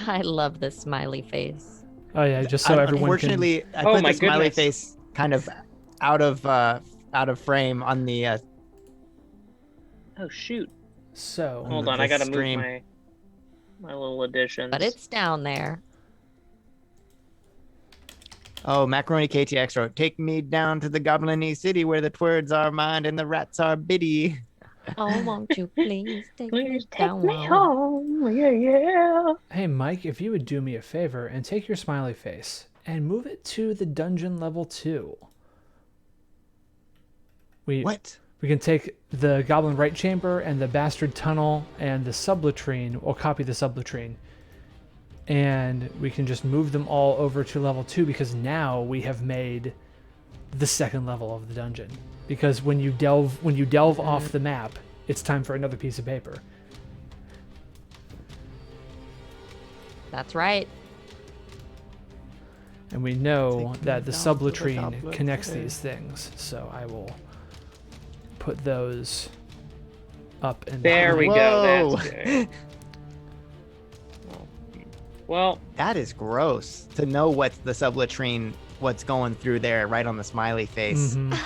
I love this smiley face. Oh yeah, just so everyone unfortunately, can... I put my the smiley goodness. face kind of out of frame on the Oh shoot! So Hold the on, I gotta stream. move my little additions. But it's down there. Oh, Macaroni KTX wrote, "Take me down to the goblin-y city where the twerds are mine and the rats are biddy." Oh, won't you please take me Please take down? me home. Yeah. Hey Mike, if you would do me a favor and take your smiley face and move it to the dungeon level 2. What? We can take the Goblin Right Chamber and the Bastard Tunnel and the Sublatrine, or copy the Sublatrine, and we can just move them all over to level 2 because now we have made the second level of the dungeon. Because when you delve off the map, it's time for another piece of paper. That's right. And we know that the down to the Sublatrine connects Sublatrine. these things, so I will put those up and There down. we Whoa. go. That's good. Well, That is gross to know what's the sublatrine, what's going through there right on the smiley face. Mhm.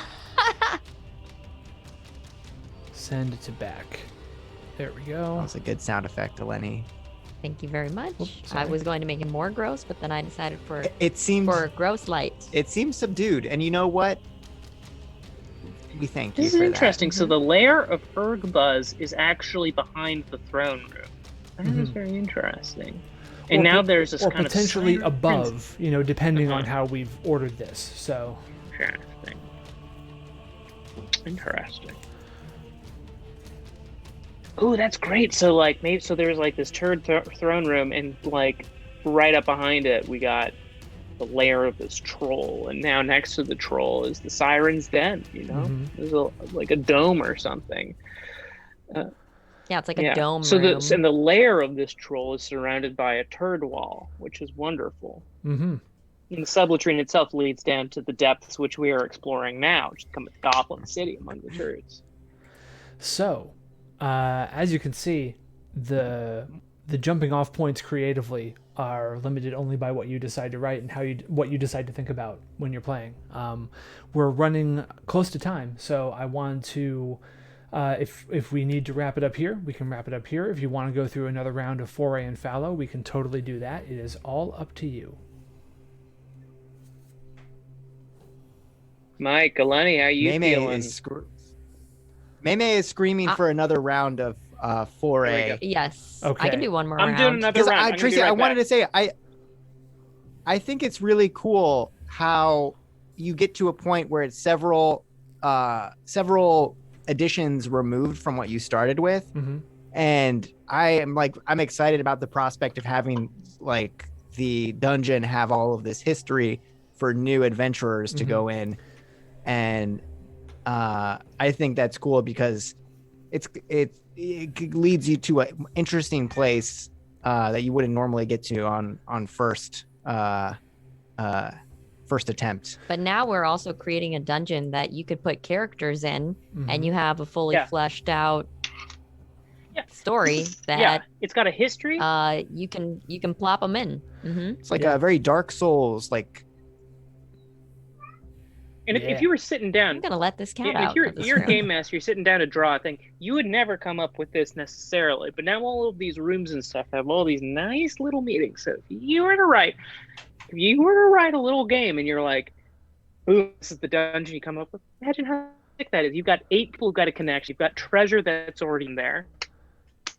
Send it to back. There we That go. was a good sound effect, Eleni. Thank you very much. Oops, I sorry. was going to make it more gross, but then I decided for It seems gross light. it seems subdued, and you know what? We thank you this for is that. interesting. So the lair of Ergbuzz is actually behind the throne room. That is Mhm. very interesting. And Or now pot- there's this or kind potentially of above, depending on Uh-huh. how we've ordered this. So Interesting. Interesting. Oh, that's great. So there's like this throne room, and like right up behind it, we got the lair of this troll, and now next to the troll is the Sirens Den. Mhm. There's like a dome or something. Yeah, it's like a dome So room. and the lair of this troll is surrounded by a turd wall, which is wonderful. Mhm. And the sublatrine itself leads down to the depths, which we are exploring now, which become a Goblin City among the turds. So, as you can see, the jumping off points creatively are limited only by what you decide to write and what you decide to think about when you're playing. We're running close to time, so I want to, if we need to wrap it up here, we can wrap it up here. If you want to go through another round of Foray and Fallow, we can totally do that. It is all up to you. Mike, Eleni, how you feeling? Meme is screaming for another round of foray. Yes. Okay. I can do one more I'm round. doing another round. I'm gonna Tracy, be right I wanted back. to say I think it's really cool how you get to a point where it's several additions removed from what you started with. Mm-hmm. And I'm excited about the prospect of having like the dungeon have all of this history for new adventurers to go in. And I think that's cool because it leads you to an interesting place that you wouldn't normally get to on first first attempt. But now we're also creating a dungeon that you could put characters in, and you have a fully Yeah. fleshed out Yeah. story that Yeah, it's got a history. you can plop them in. It's like a very Dark Souls, like. And if you were sitting down, I'm gonna let this cat yeah, out. if you're of this you're a room. game master, you're sitting down to draw a thing, you would never come up with this necessarily. But now all of these rooms and stuff have all these nice little meetings. So if you were to write a little game and you're like, "Ooh, this is the dungeon you come up with," imagine how sick that is. You've got 8 people who've got a connection. You've got treasure that's already in there.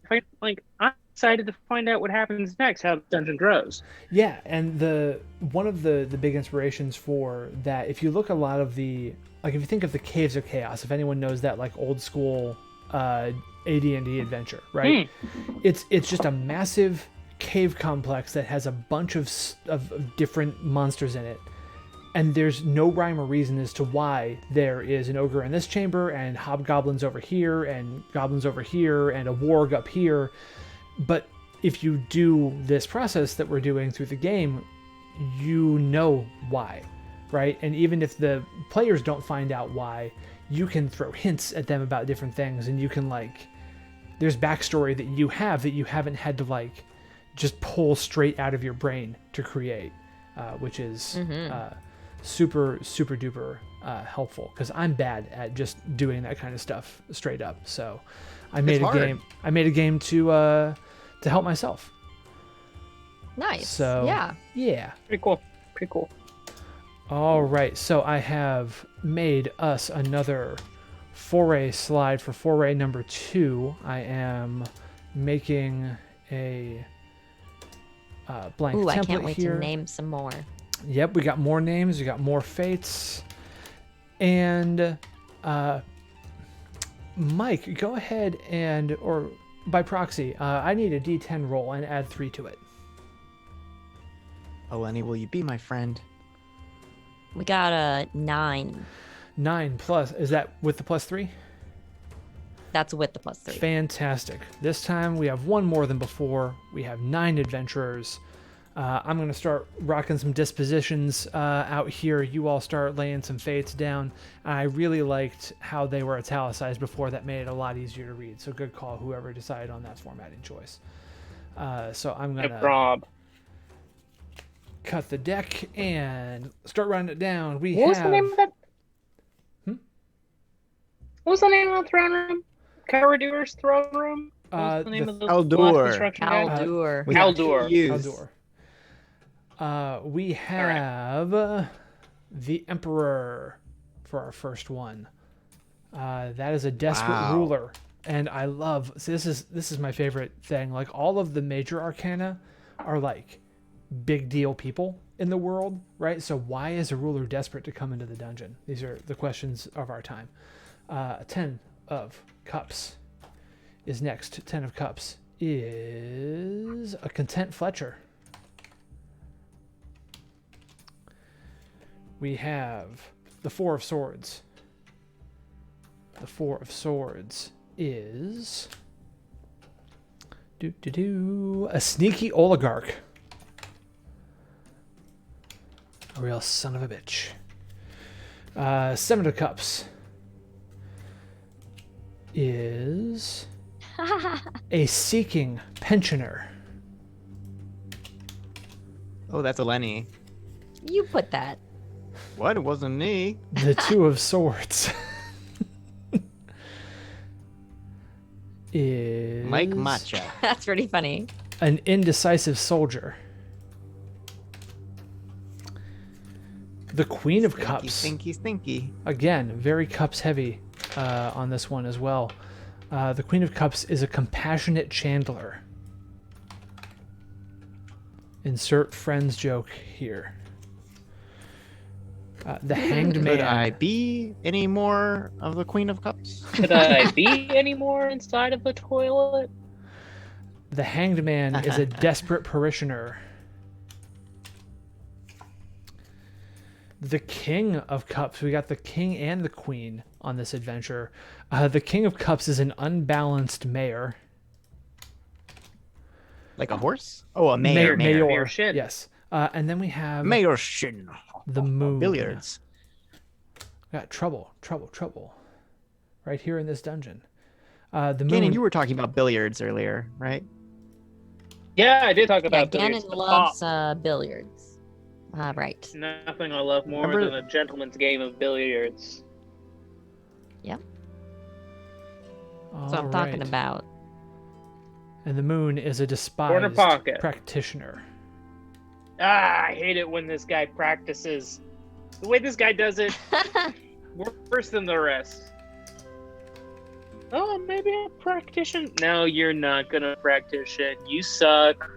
I'm excited to find out what happens next, how the dungeon grows. Yeah, and one of the big inspirations for that, if you look a lot of the, like if you think of the Caves of Chaos, if anyone knows that like old school AD&D adventure, right? It's just a massive cave complex that has a bunch of different monsters in it. And there's no rhyme or reason as to why there is an ogre in this chamber and hobgoblins over here and goblins over here and a warg up here. But if you do this process that we're doing through the game, you know why, right? And even if the players don't find out why, you can throw hints at them about different things, and you can there's backstory that you haven't had to just pull straight out of your brain to create, which is super duper helpful, because I'm bad at just doing that kind of stuff straight up. So I made a game to help myself. Nice. So yeah. Pretty cool. All right, so I have made us another foray slide for foray number 2. I am making a blank template I can't wait here. to name some more. Yep, we got more names, we got more fates. And Mike, go ahead or by proxy, I need a D10 roll and add 3 to it. Eleni, will you be my friend? We got a 9. 9 plus, is that with the plus 3? That's with the plus 3. Fantastic. This time we have one more than before. We have 9 adventurers. I'm going to start rocking some dispositions out here. You all start laying some fates down. I really liked how they were italicized before. That made it a lot easier to read. So good call, whoever decided on that formatting choice. So I'm going to cut the deck and start running it down. What was the name of that? What was the name of the throne room? Caradour's throne room? What was the name of the Aldur. Aldur. Aldur. We have the Emperor for our first one. That is a desperate ruler, and I love. So this is my favorite thing. Like, all of the major arcana are like big deal people in the world, right? So why is a ruler desperate to come into the dungeon? These are the questions of our time. 10 of Cups is next. 10 of Cups is a Content Fletcher. We have the 4 of Swords. The 4 of Swords is a Sneaky Oligarch. A real son of a bitch. 7 of Cups is a Seeking Pensioner. Oh, that's Eleni. You put that. What? It wasn't me. The 2 of Swords is Mike Matcha. That's pretty funny. an Indecisive Soldier. The Queen of Cups. Stinky. Again, very Cups heavy on this one as well. The Queen of Cups is a Compassionate Chandler. Insert Friends joke here. The Hanged Man. Could I be any more of the Queen of Cups? Could I be any more inside of the toilet? The Hanged Man is a desperate parishioner. The King of Cups. We got the King and the Queen on this adventure. The King of Cups is an unbalanced mayor. Like a horse? Oh, a mayor. Mayor. Mayor shit. Yes. And then we have Mayorshин. the moon. Billiards. Got trouble. Right here in this dungeon. The moon. Gannon, you were talking about billiards earlier, right? Yeah, I did talk Yeah, about Gannon billiards. loves billiards. Right. Nothing I love more Remember- than a gentleman's game of billiards. That's what I'm talking about. And the moon is a Corner despised pocket. practitioner. I hate it when this guy practices. The way this guy does it, worse than the rest. Oh, maybe a practitioner. No, you're not gonna practitioner. You suck.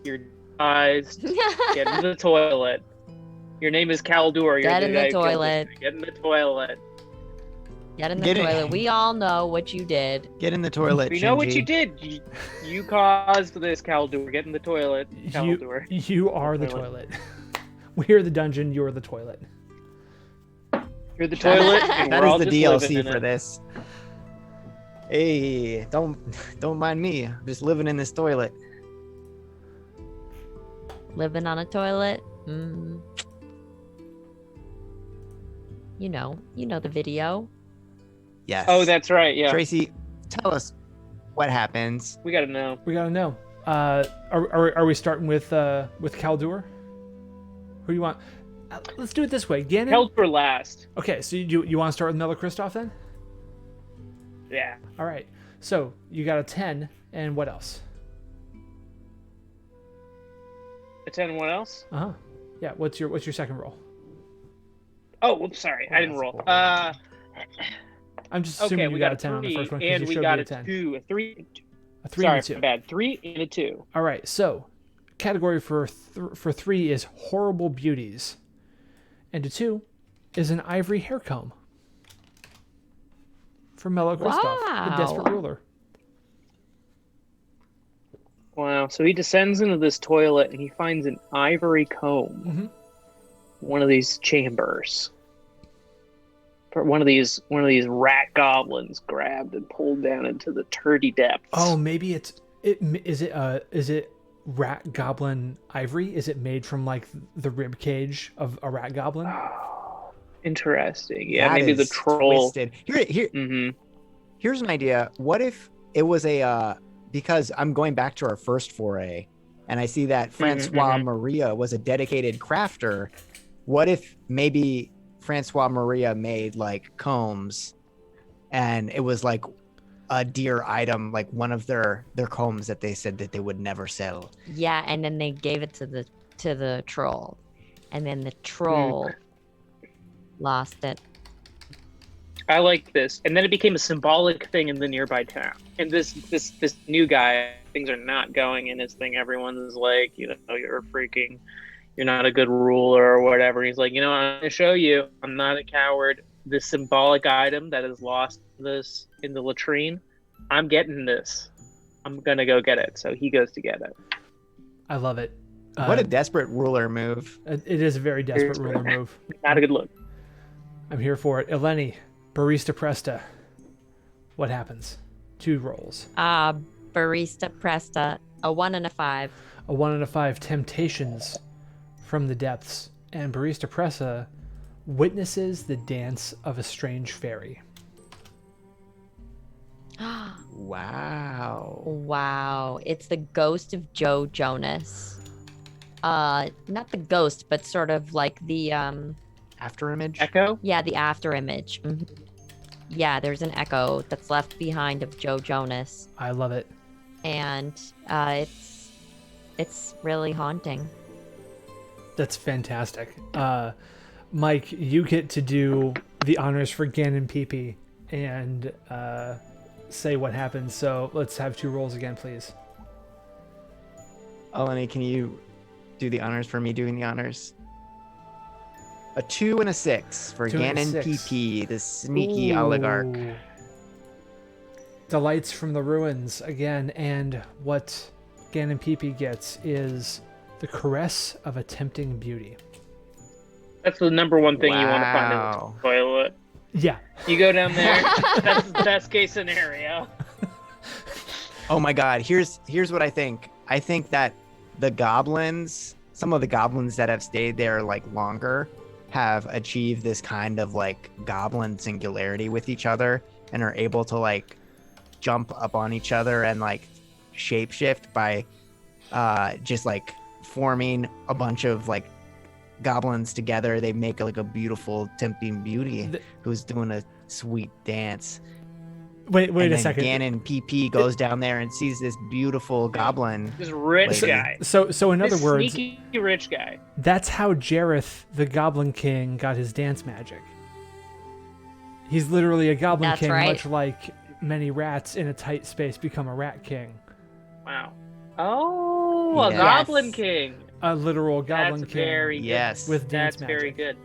You're despised. Get in the toilet. Your name is Kaldur. Get in the toilet. Get in the toilet. Get in the Get in. toilet. We all know what you did. Get in the toilet. We know what Shinji. you did. You caused this, Kaldur. Get in the toilet, Kaldur. You are the toilet. We're the dungeon. You're the toilet. You're the toilet, and That we're is all the just living DLC in for it. this. Hey, don't mind me. I'm just living in this toilet. Living on a toilet. You know the video. Yes. Oh, that's right. Yeah, Tracy, tell us what happens. we gotta know. We gotta know. Are we starting with Kaldur? Who do you want? Let's do it this way. Gannon. Held for last. Okay, so you want to start with Mela Kristoff then? Yeah. All right. So you got a 10, and what else? A 10. What else? Yeah. What's your second roll? Oh, whoops. Sorry, I didn't roll. I'm just assuming Okay, you we got got a 10 on the 3, first one because and you we showed got me a a 10. 2, a 3. A 3 Sorry, and a 2. my bad. 3 and a 2. All right. So category for 3 is horrible beauties, and a 2 is an ivory hair comb. For Mela Kristoff, the desperate Wow. ruler. Wow. So he descends into this toilet and he finds an ivory comb. Mm-hmm. One of these chambers. One of these rat goblins grabbed and pulled down into the turdy depths. Oh, maybe is it rat goblin ivory? Is it made from like the rib cage of a rat goblin? Interesting. Yeah, That maybe the is troll. Twisted. Mm-hmm. Here's an idea. What if it was because I'm going back to our first foray, and I see that Francois Maria was a dedicated crafter. What if maybe Francois Maria made like combs, and it was like a dear item, like one of their combs that they said that they would never sell. Yeah, and then they gave it to the troll, and then the troll lost it. I like this. And then it became a symbolic thing in the nearby town. And this new guy, things are not going in his thing. Everyone's like, you're not a good ruler or whatever. He's like, I'm going to show you. I'm not a coward. This symbolic item that is lost in the latrine, I'm getting this. I'm going to go get it. So he goes to get it. I love it. What a desperate ruler move. It is a very desperate ruler move. Not a good look. I'm here for it. Eleni, Barista Presta. What happens? 2 rolls. Barista Presta, a 1 and a 5. A 1 and a 5. Temptations from the depths. And Barista Presta witnesses the dance of a strange fairy. Wow. Wow, it's the ghost of Joe Jonas. Not the ghost, but sort of like the After image. Echo? yeah, the after image. Yeah, there's an echo that's left behind of Joe Jonas, I love it. and it's really haunting. That's fantastic. Mike, you get to do the honors for Gannon PP and say what happens. So let's have 2 rolls again, please. Eleni, can you do the honors for me doing the honors? A 2 and a 6 for 2 and a Gannon 6. PP, the sneaky oligarch. Ooh. Delights from the ruins again, and what Gannon PP gets is the caress of a tempting beauty. That's the number one thing you want to find in Wow. the toilet. Yeah. You go down there, that's the best case scenario. Oh my god, here's what I think. I think that the goblins some of the goblins that have stayed there like longer have achieved this kind of like goblin singularity with each other and are able to like jump up on each other and like shapeshift by just like forming a bunch of like goblins together. They make like a beautiful tempting beauty who's doing a sweet dance. Wait and a second. Gannon PP goes down there and sees this beautiful goblin. This rich lady. guy. So in other This words, sneaky rich guy. that's how Jareth, the Goblin King, got his dance magic. He's literally a Goblin That's King, right. much like many rats in a tight space become a Rat King. Wow. Oh, a Yes. Goblin King. A literal Goblin That's King very good. Yes. with dance That's magic. very good.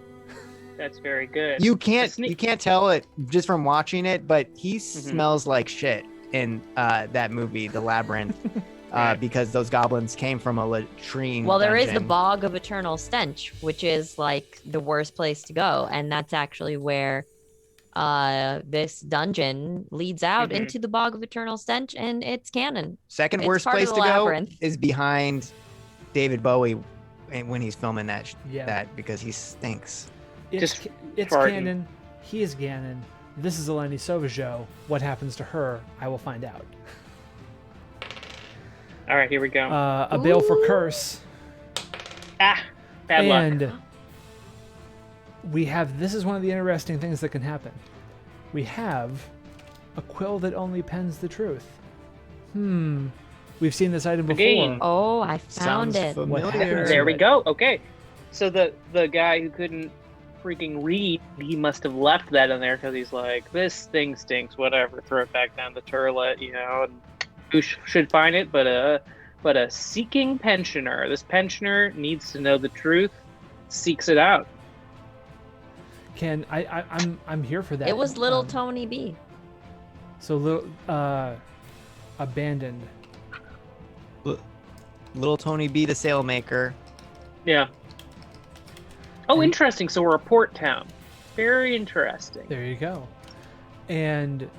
That's very good. You can't Sneak- tell it just from watching it, but he smells like shit in that movie, The Labyrinth, because those goblins came from a latrine. Well, there is the dungeon. Bog of Eternal Stench, which is like the worst place to go, and that's actually where this dungeon leads out Mhm. into the Bog of Eternal Stench, and it's canon. Second It's worst part of place the to go labyrinth. is behind David Bowie when he's filming that Yeah. that because he stinks. Just It's farting. canon. He is Gannon. This is Eleni Sauvageau. What happens to her, I will find out. All right, here we go. A baleful curse. Bad luck. And we have, this is one of the interesting things that can happen. We have a quill that only pens the truth. We've seen this item before. Again. Oh, I found Sounds it. What familiar. happens There to we it? go. Okay. So the guy who couldn't freaking read, he must have left that in there because he's like, this thing stinks, whatever, throw it back down the turlet, you know, and who should find it but a seeking pensioner. This pensioner needs to know the truth, seeks it out. I'm here for that. It was little Tony B. So little abandoned. Little Tony B, the sailmaker. Yeah. Oh, And- interesting. So we're a port town. Very interesting. There you go. And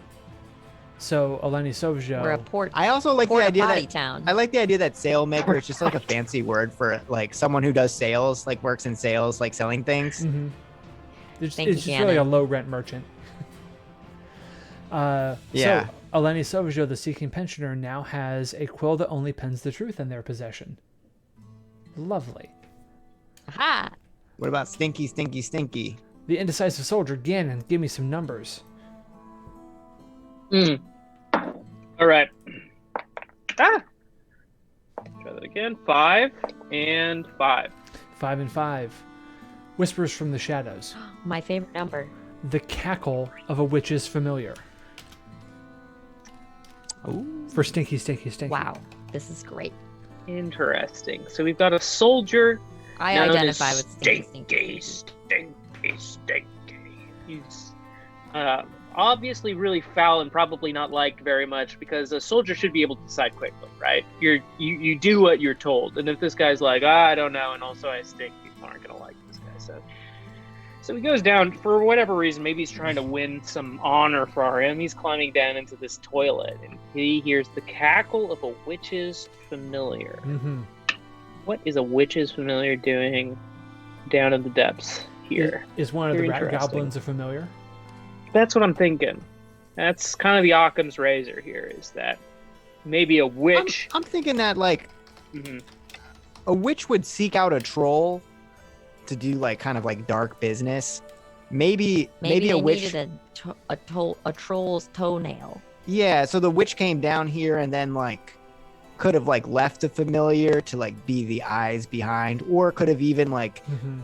so Eleni Sauvageau. We're a port. I also like the Port idea potty that town. I like the idea that sailmaker is just like a fancy word for like someone who does sales, like works in sales, like selling things. Mhm. It's Thank you, just really a Gannon. low rent merchant. Yeah. So Eleni Sauvageau, the seeking pensioner, now has a quill that only pens the truth in their possession. Lovely. Aha! What about Stinky, Stinky, Stinky? The indecisive soldier, Gannon, give me some numbers. All right. Try that again. 5 and 5. 5 and 5. Whispers from the shadows. My favorite number. The cackle of a witch's familiar. Ooh. For Stinky, Stinky, Stinky. Wow, this is great. Interesting. So we've got a soldier. I known identify as with Stinky. Stinky. He's obviously really foul and probably not liked very much because a soldier should be able to decide quickly, right? You do what you're told, and if this guy's like, I don't know, and also I stink, people aren't gonna like this guy. So he goes down for whatever reason. Maybe he's trying to win some honor for him. He's climbing down into this toilet, and he hears the cackle of a witch's familiar. Mm-hmm. What is a witch's familiar doing down in the depths here? Is one of the Very rat interesting. goblins a familiar? That's what I'm thinking. That's kind of the Occam's razor here, is that maybe a witch. I'm thinking that like Mhm. a witch would seek out a troll to do like kind of like dark business. Maybe Maybe a they witch. needed a troll's toenail. Yeah, so the witch came down here and then like could have like left a familiar to like be the eyes behind, or could have even like Mm-hmm.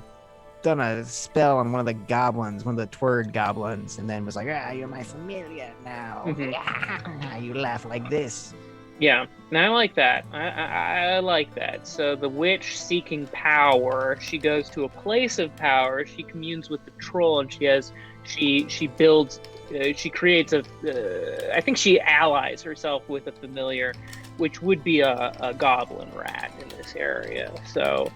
done a spell on one of the goblins, one of the Twerd goblins, and then was like, you're my familiar now. Mhm. You laugh like this. Yeah, and I like that. I like that. So the witch seeking power, she goes to a place of power. She communes with the troll, and she builds. She creates I think she allies herself with a familiar, which would be a goblin rat in this area. So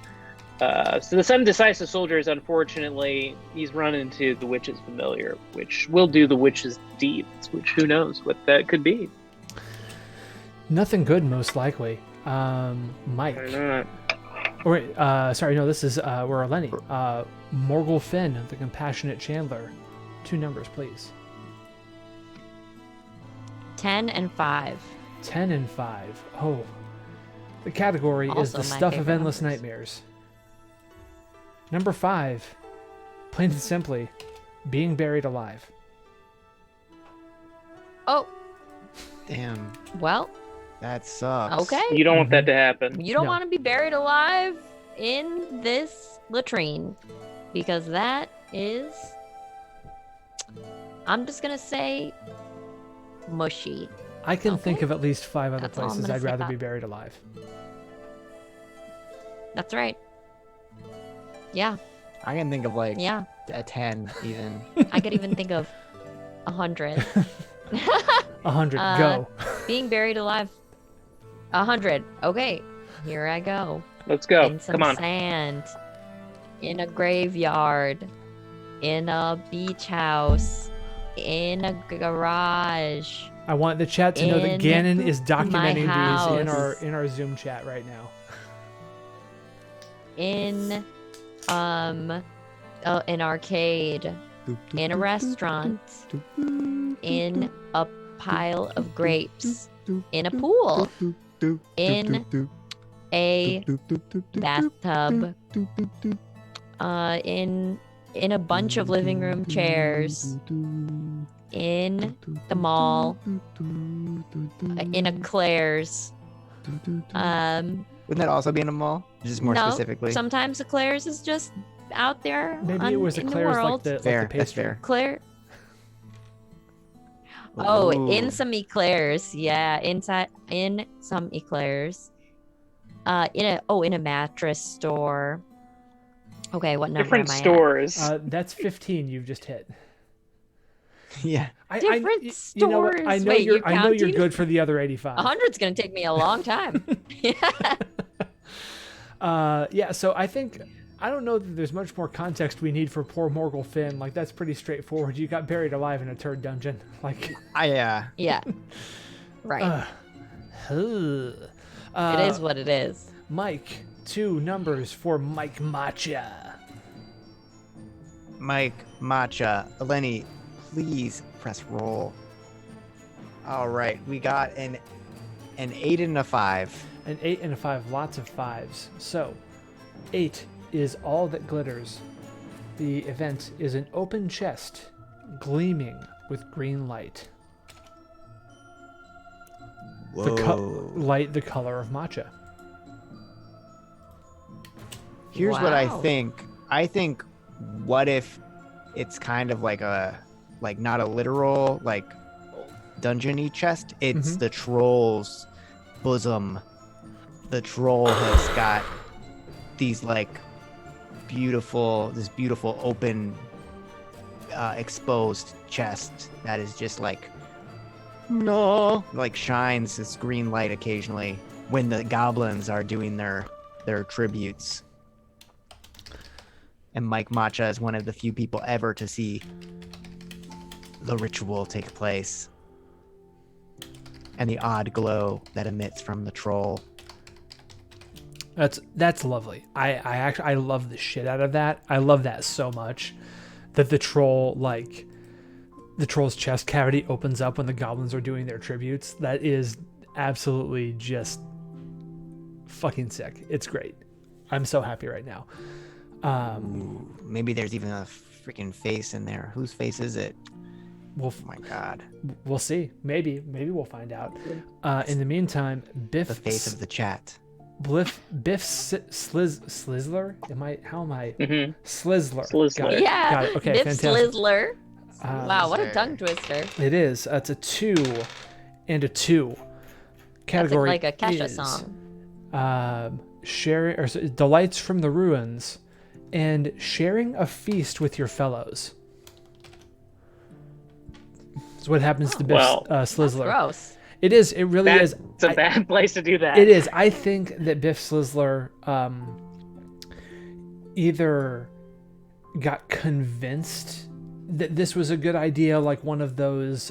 the undecisive soldier is unfortunately he's run into the witch's familiar, which will do the witch's deeds. Which who knows what that could be. Nothing good, most likely. Mike, Why not? Oh, wait, sorry, no, this is we're Eleni. Morgul Finn, the compassionate Chandler. 2 numbers, please. 10 and 5. 10 and 5. Oh. The category is Also the my stuff of favorite endless numbers. nightmares. Number 5. Plain and simply, being buried alive. Oh, Damn, well, that sucks. okay. You don't want that to happen. You don't No. want to be buried alive in this latrine because that is, I'm just going to say, mushy. I can think Okay. of at least 5 other That's all I'm places gonna I'd say rather about be it. buried alive. That's right. Yeah, I can think of like yeah. a 10 even. I could even think of 100. 100, Uh, go. Being buried alive. 100. Okay, here I go. Let's go. In some Come on. sand. In a graveyard. In a beach house. In a garage. I want the chat to know that in Gannon is documenting my these house. in our Zoom chat right now. In an arcade. In a restaurant. In a pile of grapes. In a pool. In a bathtub. In a bunch of living room chairs. In the mall. In a Claire's. Wouldn't that also be in a mall? Just more No, specifically. sometimes the Claire's is just out there. Maybe it was in the Eclairs like world. the Fair, like the that's pastry. fair. Claire. Oh, in Ooh. some eclairs. Yeah, in some eclairs. In a mattress store. Okay, what number Different am I stores. That's 15 you've just hit. Yeah. Different You know what? I stores. know Wait, you're you're I know you're counting? good for the other 85. 100's gonna take me a long time. Yeah, so I don't know that there's much more context we need for poor Morgul Finn. Like, that's pretty straightforward. You got buried alive in a turd dungeon. Like, Yeah. Right. it It is what it is. Mike, 2 numbers for Mike Matcha. Mike, Matcha, Eleni, please press roll. All right, we got an 8 and a 5. An 8 and a 5, lots of 5s. So, 8 is all that glitters. The event is an open chest, gleaming with green light. Whoa. Light the color of matcha. Here's what I Wow. think. I think, what if it's kind of like not a literal like dungeon-y chest? It's Mhm. the troll's bosom. The troll has got these like this beautiful open, exposed chest that is just like shines this green light occasionally when the goblins are doing their tributes. And Mike Matcha is one of the few people ever to see the ritual take place. And the odd glow that emits from the troll. That's lovely. I love the shit out of that. I love that so much that the troll's chest cavity opens up when the goblins are doing their tributes. That is absolutely just fucking sick. It's great. I'm so happy right now. Ooh, maybe there's even a freaking face in there. Whose face is it? We'll Oh my god. we'll see. Maybe we'll find out. In the meantime, Biff The face of the chat. Slizzler? How am I? Mhm. Slizzler. Slizzler. Got it. Yeah. Got it. Okay, Biff fantastic. Slizzler. Wow, what a Sir. tongue twister. It is. It's a 2 and a 2. Category That's like a Kesha is, song. delights from the ruins, and sharing a feast with your fellows. That's what happens to Biff Well, Slizzler. Gross. It is. It really is. It's a bad place to do that. It is. I think that Biff Slizzler either got convinced that this was a good idea, like one of those.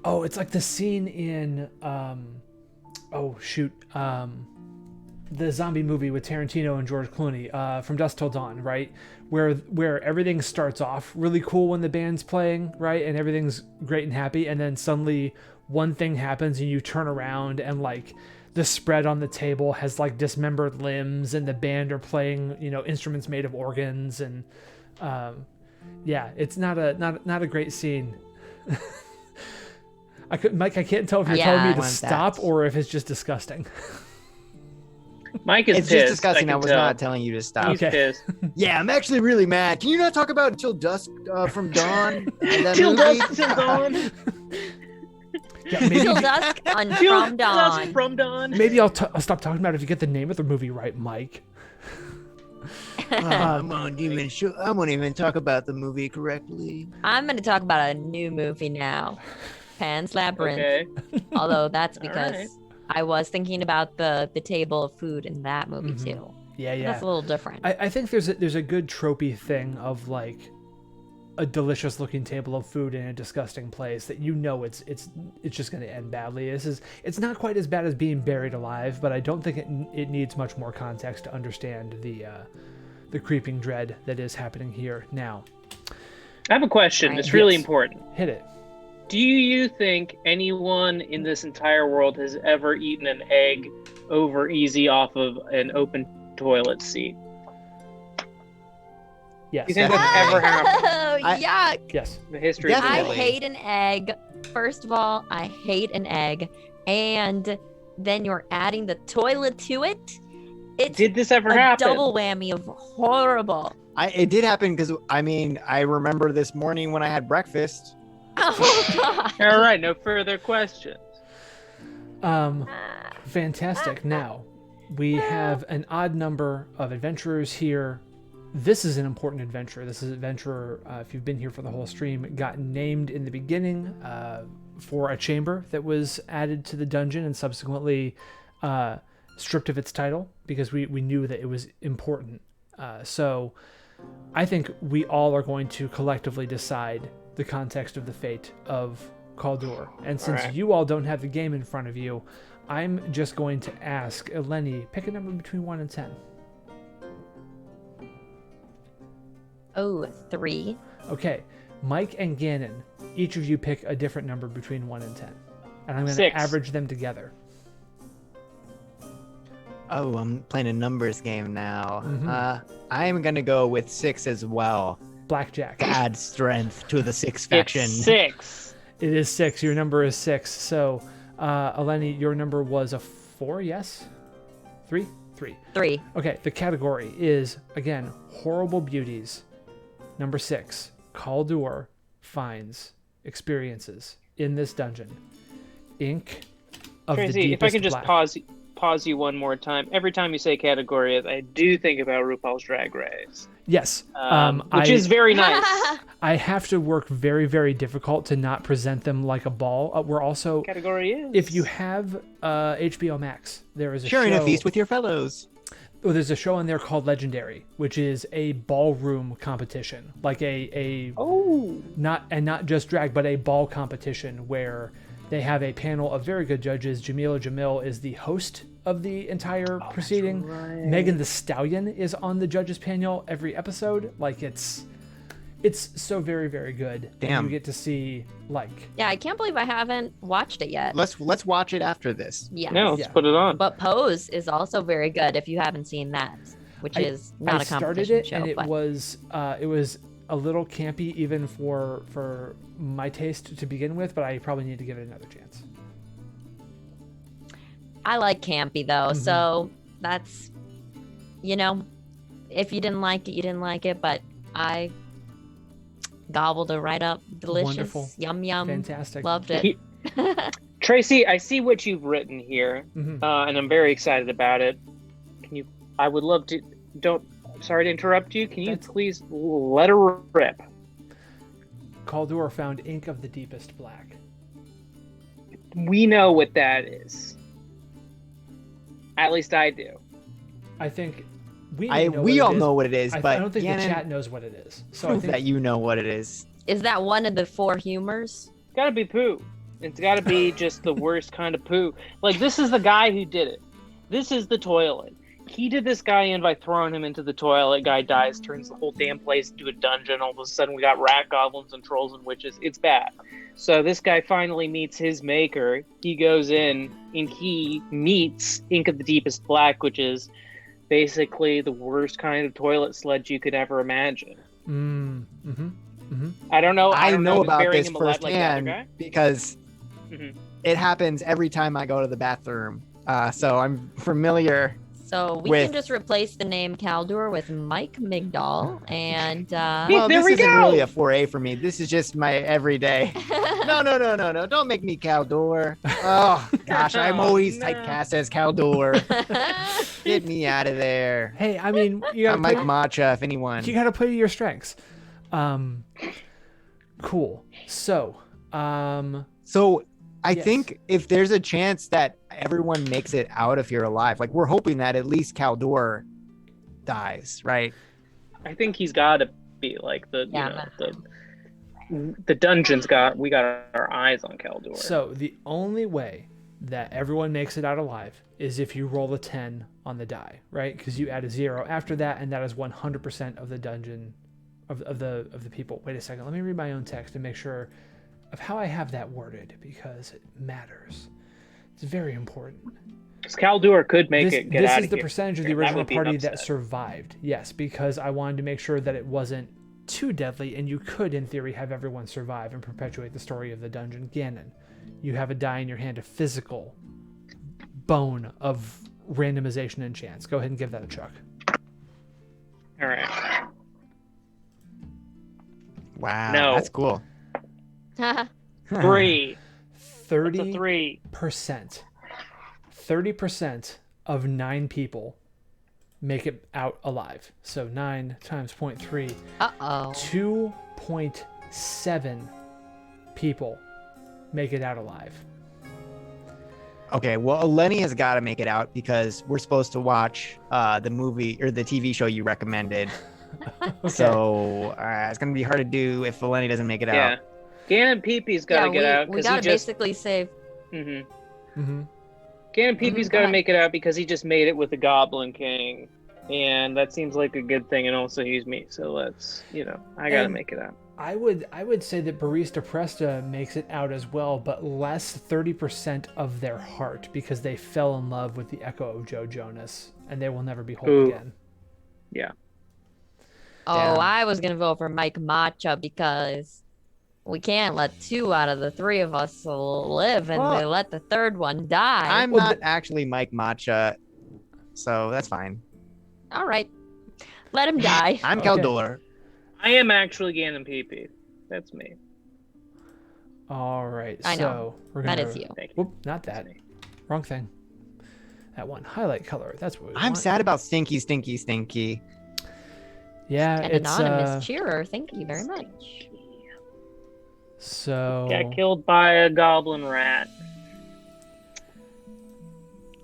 It's like the scene in. the zombie movie with Tarantino and George Clooney, From Dusk Till Dawn, right? Where everything starts off really cool when the band's playing, right? And everything's great and happy, and then suddenly one thing happens and you turn around and like the spread on the table has like dismembered limbs and the band are playing, instruments made of organs, and it's not a great scene. Mike, I can't tell if you're telling me to stop or if it's just disgusting. Mike is It's pissed. just disgusting. I was tell. not telling you to stop. He's pissed. Yeah, I'm actually really mad. Can you not talk about Till Dusk from Dawn? That Till movie? dusk till dawn. Yeah, maybe, Till dusk on Till from dusk dawn. from dawn. maybe I'll stop talking about it if you get the name of the movie right, Mike. I won't even talk about the movie correctly. I'm going to talk about a new movie now, Pan's Labyrinth. Okay. Although that's because right. I was thinking about the table of food in that movie too. Yeah. That's a little different. I think there's a good tropey thing of like a delicious looking table of food in a disgusting place that it's just going to end badly. It's not quite as bad as being buried alive, but I don't think it needs much more context to understand the creeping dread that is happening here now. I have a question. Right. It's really Yes. important. Hit it. Do you think anyone in this entire world has ever eaten an egg over easy off of an open toilet seat? Yes. You think that's ever happened Oh, yuck. Yes. in the history of the I Definitely. world? hate an egg. First of all, I hate an egg. And then you're adding the toilet to it. It's Did this ever a happen? double whammy of horrible. It did happen because I remember this morning when I had breakfast. Oh, God. All right, no further questions. Fantastic. Now, we have an odd number of adventurers here. This is an important adventurer. This is an adventurer, if you've been here for the whole stream, got named in the beginning for a chamber that was added to the dungeon and subsequently stripped of its title because we knew that it was important. So I think we all are going to collectively decide the context of the fate of Kaldur. And since right. you all don't have the game in front of you, I'm just going to ask Eleni, pick a number between 1 and 10. Oh, 3. Okay, Mike and Gannon, each of you pick a different number between 1 and 10. And I'm going to 6. average them together. Oh, I'm playing a numbers game now. Mhm. I'm gonna go with 6 as well Blackjack. to add strength to the 6 faction. It's 6. It is 6. Your number is 6. So, Eleni, your number was a 4, yes? 3? 3. 3. Okay, the category is, again, Horrible Beauties. Number 6, Kaldur finds experiences in this dungeon. Ink of the Tracy, deepest if I can just black. pause you one more time. Every time you say category, I do think about RuPaul's Drag Race, Yes, which is very nice. I have to work very, very difficult to not present them like a ball. We're also, Category is. if you have HBO Max, there is a Sharing show. a feast with your fellows. There's a show on there called Legendary, which is a ballroom competition, like not just drag, but a ball competition where they have a panel of very good judges. Jamila Jamil is the host of the entire proceeding. right. Megan the Stallion is on the judges panel every episode. Like it's so very, very good. And Damn. you get to see like Yeah, I can't believe I haven't watched it yet. Let's watch it after this. Yeah. No, let's Yeah. put it on. But Pose is also very good if you haven't seen that, which is not I a started competition it show. and it but was a little campy even for my taste to begin with, but I probably need to give it another chance. I like campy though, Mhm. so that's, if you didn't like it, you didn't like it, but I gobbled it right up. Delicious. Wonderful. Yum yum. Fantastic. Loved it. Tracy, I see what you've written here, Mhm. and I'm very excited about it. I would love to. Sorry to interrupt you. Can you That's- please let her rip? Kaldur found ink of the deepest black. We know what that is. At least I do. I think we We all know what it is, I but don't think Gannon, the chat knows what it is. So I prove think that you know what it is. Is that one of the 4 humors? It's gotta be poo. It's gotta be just the worst kind of poo. Like, this is the guy who did it. This is the toilet. keyed this guy in by throwing him into the toilet. Guy dies, turns the whole damn place into a dungeon. All of a sudden, we got rat goblins and trolls and witches. It's bad. So this guy finally meets his maker. He goes in and he meets Ink of the Deepest Black, which is basically the worst kind of toilet sludge you could ever imagine. I don't know. I know if about burying this him alive like the other firsthand guy. because it happens every time I go to the bathroom. So I'm familiar. So we can just replace the name Kaldur with Mike Migdal, and Well, There this we isn't go. really a foray for me. This is just my everyday. No. Don't make me Kaldur. Oh, gosh. I'm always No. typecast as Kaldur. Get me out of there. Hey, I mean, you gotta I'm Mike Matcha, if anyone. you gotta play to your strengths. Cool. So, So I Yes. think if there's a chance that everyone makes it out if you're alive, like we're hoping that at least Kaldur dies, right? I think he's got to be like the Yeah. the dungeon's got. We got our eyes on Kaldur. so the only way that everyone makes it out alive is if you roll a 10 on the die, right? Because you add a 0 after that, and that is 100% of the dungeon of the people. Wait a second. Let me read my own text and make sure of how I have that worded, because it matters. It's very important. Because Kaldur could make This it get out is of the here. percentage of the And that original would be an party that upset. survived. Yes, because I wanted to make sure that it wasn't too deadly, and you could, in theory, have everyone survive and perpetuate the story of the dungeon. Gannon, you have a die in your hand, a physical bone of randomization and chance. Go ahead and give that a chuck. All right. Wow. No. That's cool. 3. That's a 30%. 3. 30% of 9 people make it out alive. So 9 times 0.3, Uh-oh. 2.7 people make it out alive. Okay, well, Eleni has got to make it out because we're supposed to watch the movie or the TV show you recommended. Okay. So it's going to be hard to do if Eleni doesn't make it Yeah. out. Gannon Peepee's got to get out. We 'cause gotta he just, basically save. Gannon Mm-hmm. Peepee's go got to ahead. make it out because he just made it with the Goblin King. And that seems like a good thing. And also he's me. So let's, I got to And- make it out. I would say that Barista Presta makes it out as well, but less 30% of their heart, because they fell in love with the echo of Joe Jonas, and they will never be whole Ooh. again. Yeah. Oh, Damn. I was gonna vote for Mike Matcha because we can't let 2 out of the 3 of us live, and Well, we let the third one die. I'm Well, not actually Mike Matcha, so that's fine. All right, let him die. I'm Okay. Kaldur. I am actually Gannon Peepee. That's me. All right, I know. so we're gonna. That is you. Thank you. Whoop, not that. That's me. Wrong thing. That one. Highlight color. That's what we I'm want. sad about Stinky, Stinky, Stinky. Yeah, An it's anonymous cheerer. Thank you very much. so. Got killed by a goblin rat.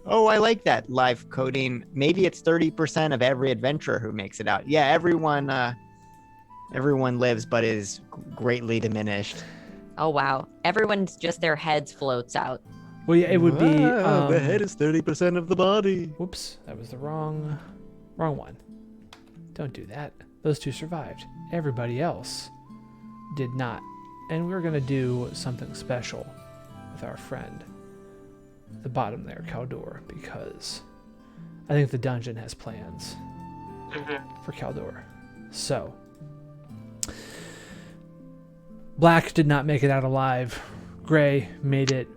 Oh, I like that live coding. Maybe it's 30% of every adventurer who makes it out. Yeah, everyone lives, but is greatly diminished. Oh wow, everyone's just their heads floats out. Well, yeah, it would be. the head is 30% of the body. Whoops, that was the wrong one. Don't do that. Those 2 survived. Everybody else did not. And we're gonna do something special with our friend at the bottom there, Kaldur, because I think the dungeon has plans for Kaldur. So, Black did not make it out alive. Gray made it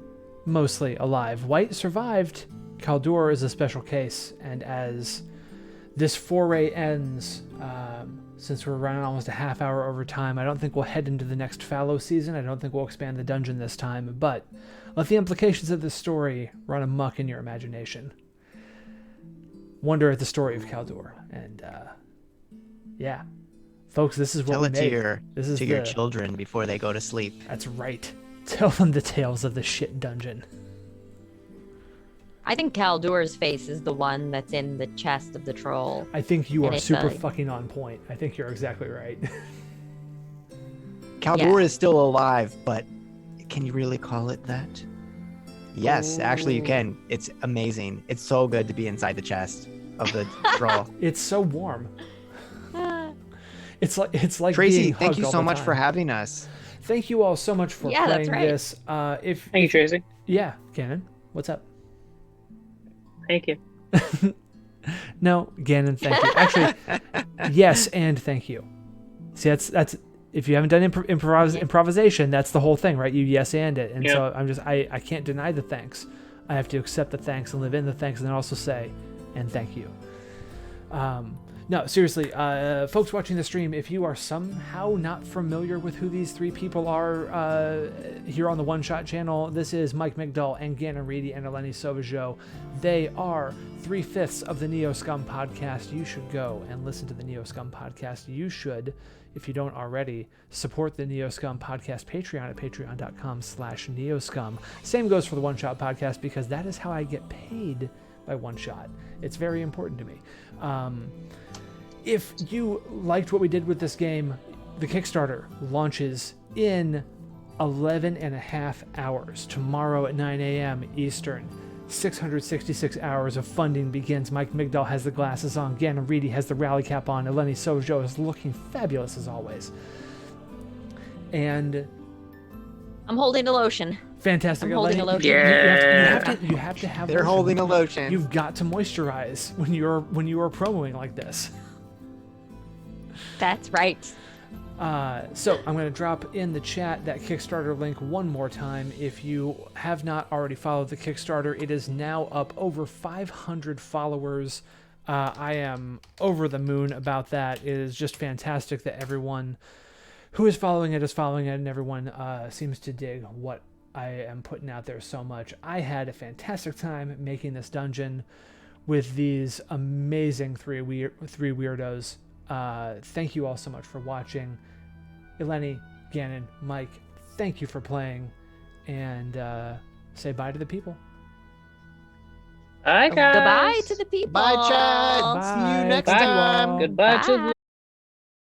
mostly alive. White survived. Kaldur is a special case, and as this foray ends, since we're running almost a half hour over time, I don't think we'll head into the next fallow season. I don't think we'll expand the dungeon this time, but let the implications of this story run amok in your imagination. Wonder at the story of Kaldur, and yeah, folks, this is what Tell we it to made. your This is your the- children before they go to sleep. That's right. Tell them the tales of the shit dungeon. I think Kaldur's face is the one that's in the chest of the troll. I think you And are it's super a- fucking on point. I think you're exactly right. Kaldur Yeah. is still alive, but can you really call it that? Yes, actually you Ooh. can. It's amazing. It's so good to be inside the chest. of the draw. It's so warm. It's like Tracy, being thank hugged you all so the much for time. having us. Thank you all so much for Yeah, that's playing right. this. If Thank you, Tracy. yeah, Gannon, what's up? Thank you. No, Gannon, thank you. Actually, yes, and thank you. See, that's if you haven't done improvisation, that's the whole thing, right? You yes and it, and so I can't deny the thanks. I have to accept the thanks and live in the thanks, and then also say, and thank you. No, seriously, folks watching the stream, if you are somehow not familiar with who these three people are here on the One Shot channel, this is Mike Migdal and Gannon Reedy and Eleni Sauvageau. They are 3/5 of the NeoScum podcast. You should go and listen to the NeoScum podcast. You should, if you don't already, support the NeoScum podcast Patreon at patreon.com/NeoScum. Same goes for the One Shot podcast because that is how I get paid by One Shot. It's very important to me. If you liked what we did with this game, the Kickstarter launches in 11 and a half hours. Tomorrow at 9 a.m. Eastern. 666 hours of funding begins. Mike Migdal has the glasses on. Gannon Reedy has the rally cap on. Eleni Sauvageau is looking fabulous as always. And I'm holding a lotion. fantastic. I'm holding Eleni, a lotion. you have to have They're lotion. holding a lotion. You've got to moisturize when you are promoing like this. That's right. So I'm going to drop in the chat that Kickstarter link one more time. If you have not already followed the Kickstarter, it is now up over 500 followers. I am over the moon about that. It is just fantastic that everyone who is following it, and everyone seems to dig what I am putting out there so much. I had a fantastic time making this dungeon with these amazing three weirdos. Thank you all so much for watching. Eleni, Gannon, Mike, thank you for playing, and say bye to the people. Bye, guys. Goodbye to the people. Bye, Chad. See you Bye. next Bye, time. all. Goodbye Bye. to the